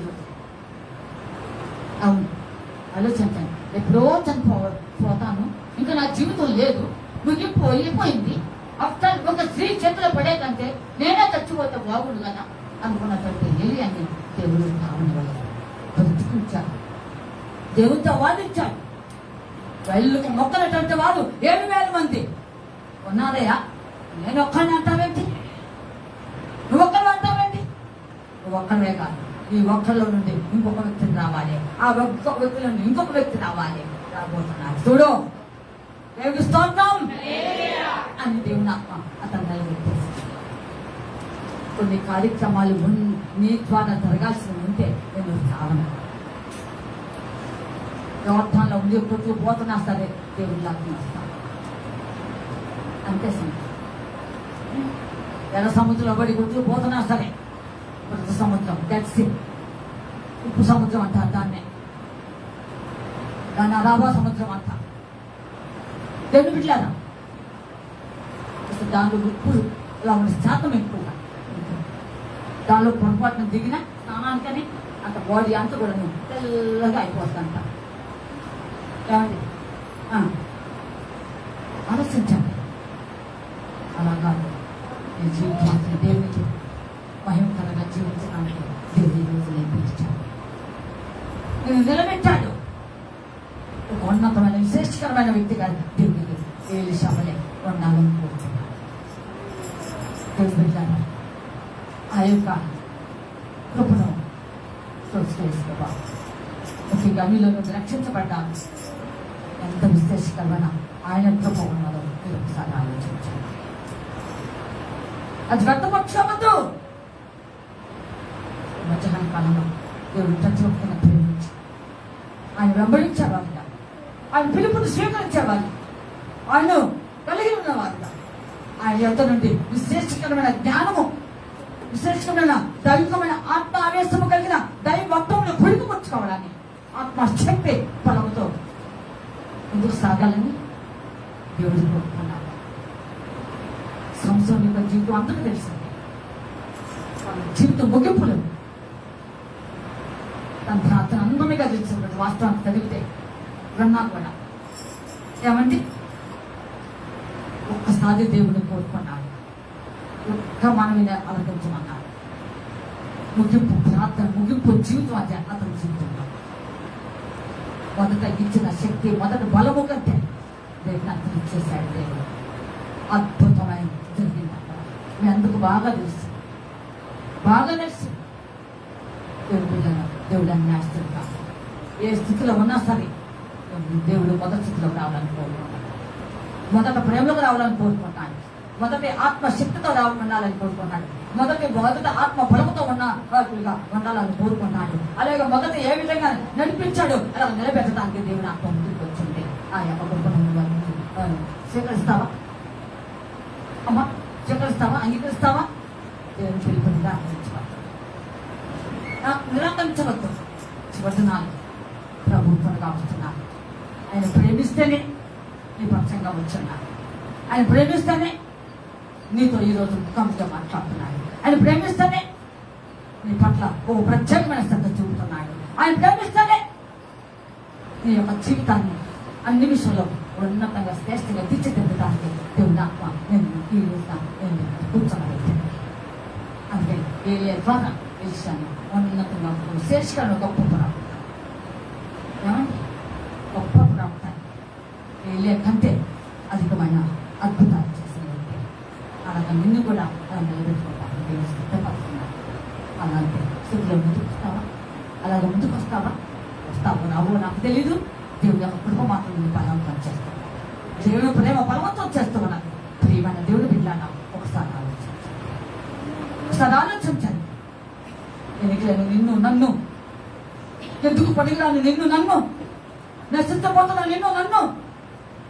అవును, ఆలోచించండి. ఎప్పుడో చనిపోతాను, ఇంకా నా జీవితం లేదు, ముగింపు వెళ్ళిపోయింది, ఆఫ్టర్ ఒక స్త్రీ చేతిలో పడేదంటే నేనే చచ్చిపోతే బాగుండు కదా అనుకున్నటువంటి ఏలియాని దేవుడు కావని వాళ్ళు బ్రతికించాడు, దేవుడితో వాదించాడు. వెళ్ళకు మొక్కలటువంటి వారు 7,000 మంది ఉన్నారయ్యా. నేను ఒక్కడిని అంటావేంటి? నువ్వు ఒక్కరు అంటావేంటి? నువ్వు ఒక్కడే కాదు, ఈ ఒక్కరిలో నుండి ఇంకొక వ్యక్తిని రావాలి, ఆ ఒక్క వ్యక్తిలో నుండి ఇంకొక వ్యక్తి రావాలి, రాబోతున్నాడు. చూడు, దేవుడి స్తోత్రం అని దేవుని ఆత్మ అతను నిలబెట్టేసి కొన్ని కార్యక్రమాలు నీ ద్వారా జరగాల్సి ఉంటే నేను చావను. యోర్ధాన్లో ఉండి కొట్లు పోతున్నా సరే దేవుడి లాగా వస్తాను. అంతే సంగతి. ఎర్ర సముద్రంలో పడి కొట్లు పోతున్నా సరే, మృత సముద్రం, డెడ్ సీ, ఉప్పు సముద్రం అంటారు దాన్ని అరాబా సముద్రం అంటారు. దేవుని బిడ్డలారా, దానిలో ఉప్పు ఇలా ఉన్న శాతం ఎక్కువగా, దానిలో పొరపాటును దిగిన స్నానానికని అంత బాడీ అంతా కూడా తెల్లగా అయిపోతుందంట. ఏమండి, ఆలోచించండి. అలా కాదు, ఈ జీవితాన్ని దేవునికి మహిమకరంగా జీవించడానికి దేవుని రోజు నేర్పించాడు, నేను నిలబెట్టాడు. ఒక ఉన్నతమైన విశేషకరమైన వ్యక్తిగా దేవునికి ఎలీషావలే ఉండాలని కోరుతున్నాడు. దేవుని బిడ్డలారా, ఆ యొక్క కృపను చేసుకోవా. ముఖ్యంగా మీలో రక్షించబడ్డాను, ఎంత విశేషకరమైన ఆయన కృప ఉన్నదో మీరు ఒకసారి ఆలోచించండి. అది వ్యక్తపక్షవద్దు. మధ్యాహ్న కాలంలో దేవుడు ప్రతి ఒక్కరిని ప్రేమించి ఆయన వెంబడించేవారుగా, ఆయన పిలుపుని స్వీకరించేవారు, ఆయన కలిగి ఉన్నవారుగా, ఆయన యొక్క నుండి విశేషకరమైన జ్ఞానము, విశేషకరమైన దైవికమైన ఆత్మ ఆవేశము కలిగిన దైవత్వమును పుడుకుపుచ్చుకోవడాన్ని ఆత్మశక్తి బలముతో ముందుకు సాగాలని దేవుడు కోరుకున్నాడు. సంవత్సరం యొక్క జీవితం అందరికీ తెలిసింది. వాళ్ళ జీవితం ముగింపులు తన ప్రార్థన అందరిగా తెలిసినటువంటి వాస్తవాన్ని చదివితే విన్నా కూడా ఏమండి, ఒక్కసారి దేవుడిని కోరుకున్నాడు, ఒక్క మనవిని అలగించమన్నాడు. ముగింపు ప్రార్థన, ముగింపు జీవితం అది అతని జీవితంలో. మొదట ఇచ్చిన శక్తి, మొదటి బలము కంటే దేవుని అతను ఇచ్చేశాడు. దేవుడు అద్భుతమైన జరిగింది అక్కడ. మీ అందుకు బాగా తెలుసు, బాగా తెలుసు. దేవుడు అన్ని ఆస్తులు కాదు, ఏ స్థితిలో ఉన్నా సరే దేవుడు మొదటి స్థితిలోకి రావాలని కోరుకుంటాడు. మొదట ప్రేమలోకి రావాలని కోరుకుంటాడు. మొదటి ఆత్మశక్తితో ఉండాలని కోరుకుంటాడు. మొదట ఆత్మ బలముతో ఉన్న వాటిగా ఉండాలని కోరుకుంటాడు. అలాగే మొదట ఏ విధంగా నడిపించాడు అలా నిలబెట్టడానికి దేవుని ఆత్మ ముందుకు వచ్చింది. ఆ యొక్క గొప్ప స్వీకరిస్తావా అమ్మా? స్వీకరిస్తావా? అంగీకరిస్తావా? దేవుని పిలుపుని నిరాకరించవద్దు. చివరినాలు ప్రభుత్వంగా వస్తున్నారు. ఆయన ప్రేమిస్తేనే నీ పక్షంగా వచ్చున్నారు. ఆయన ప్రేమిస్తేనే నీతో ఈరోజు ముఖంగా మాట్లాడుతున్నాడు. ఆయన ప్రేమిస్తేనే నీ పట్ల ఓ ప్రత్యేకమైన శ్రద్ధ చూపుతున్నాడు. ఆయన ప్రేమిస్తేనే నీ యొక్క జీవితాన్ని అన్ని విషయంలో ఉన్నతంగా శ్రేష్టంగా తీర్చిదిద్దడానికి దేవుని ఆత్మ నేను ఈ రోజున నేను కూర్చోగలుగుతాను. అందుకే ఏ ద్వారా విషయాన్ని ఉన్నతంగా శేషికను గొప్ప ప్రాప్తాను. ఏమండి? గొప్ప ప్రాప్తాన్ని ఏలియా కంటే అధికమైన అద్భుతాలు చేసిన వ్యక్తి. అలాగే నిన్ను కూడా అలా నిలబెట్టుకుంటాను. దేవుడు సిద్ధపడుతున్నాడు. అలాగే స్థితిలో ముందుకు వస్తావా? అలాగే ముందుకు వస్తావా? వస్తావు రావో నాకు తెలీదు. దేవుడి యొక్క కృప మాత్రం నేను బలవంతం చేస్తాను. దేవుడు ప్రేమ బలవంతం చేస్తూ ఉన్నాను. ప్రియమైన దేవుడు బిడ్డలారా ఒకసారి ఆలోచించండి. ఎన్నికలను నిన్ను నన్ను ఎందుకు పడిరాను? నిన్ను నన్ను నశించబోతున్నా నిన్ను నన్ను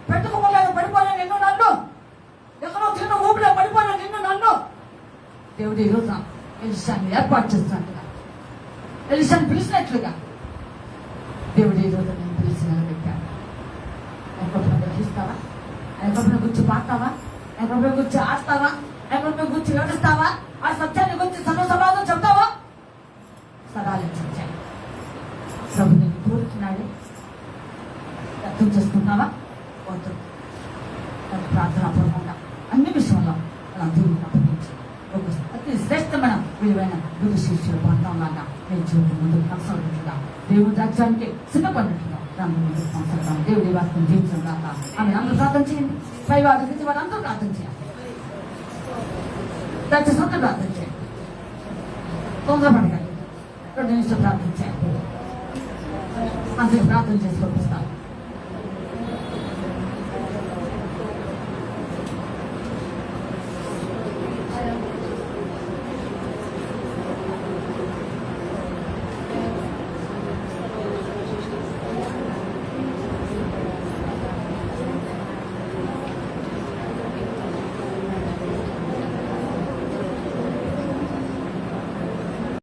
పెట్టుకోలేదు పడిపోయిన నిన్ను నన్ను ఎక్కడో చిన్న ఊపిలో పడిపోయిన నిన్ను నన్ను దేవుడు ఈరోజు ఎలిషాన్ని ఏర్పాటు చేస్తున్నట్టుగా, ఎలిషాన్ని పిలిచినట్లుగా దేవుడు ఈరోజు నేను పిలిచి నిలబెట్టాను. ఎక్కడో గ్రహిస్తావా? ఎక్కడో గురించి పాడతావా? ఎక్కడో గురించి ఆడతావా? ఎక్కడో గురించి వివరిస్తావా? ఆ సత్యాన్ని గురించి సమాధానం చెప్తావా? సదాలించాలి. ప్రభు నేను కోరుతున్నాడే అర్థం చేసుకుంటావా? వద్దు. ప్రార్థనాపూర్వకంగా అన్ని విషయంలో అలా దేవుడిని అప్పగించి ఒక అతి శ్రేష్టమైన విలువైన గురు శిష్యుల బంధంలాగా నేను జీవితం ముందుకు కొనసాగుతుందా దేవుడి రాజ్యానికి సిద్ధపడినట్టుగా దాన్ని ముందుకు కొనసాగుతాం. దేవుడి వాక్యం జీవితం దాకా ఆమె అందరూ ప్రార్థన చేయండి. పై వారి స్థితి వారు అందరూ ప్రార్థన చేయాలి. దయచేసి అందరూ ప్రార్థన చేయండి. తొందరపడగలి 2 నిమిషాలు ప్రార్థన చేయండి. అందరూ ప్రార్థన చేసుకోవచ్చు.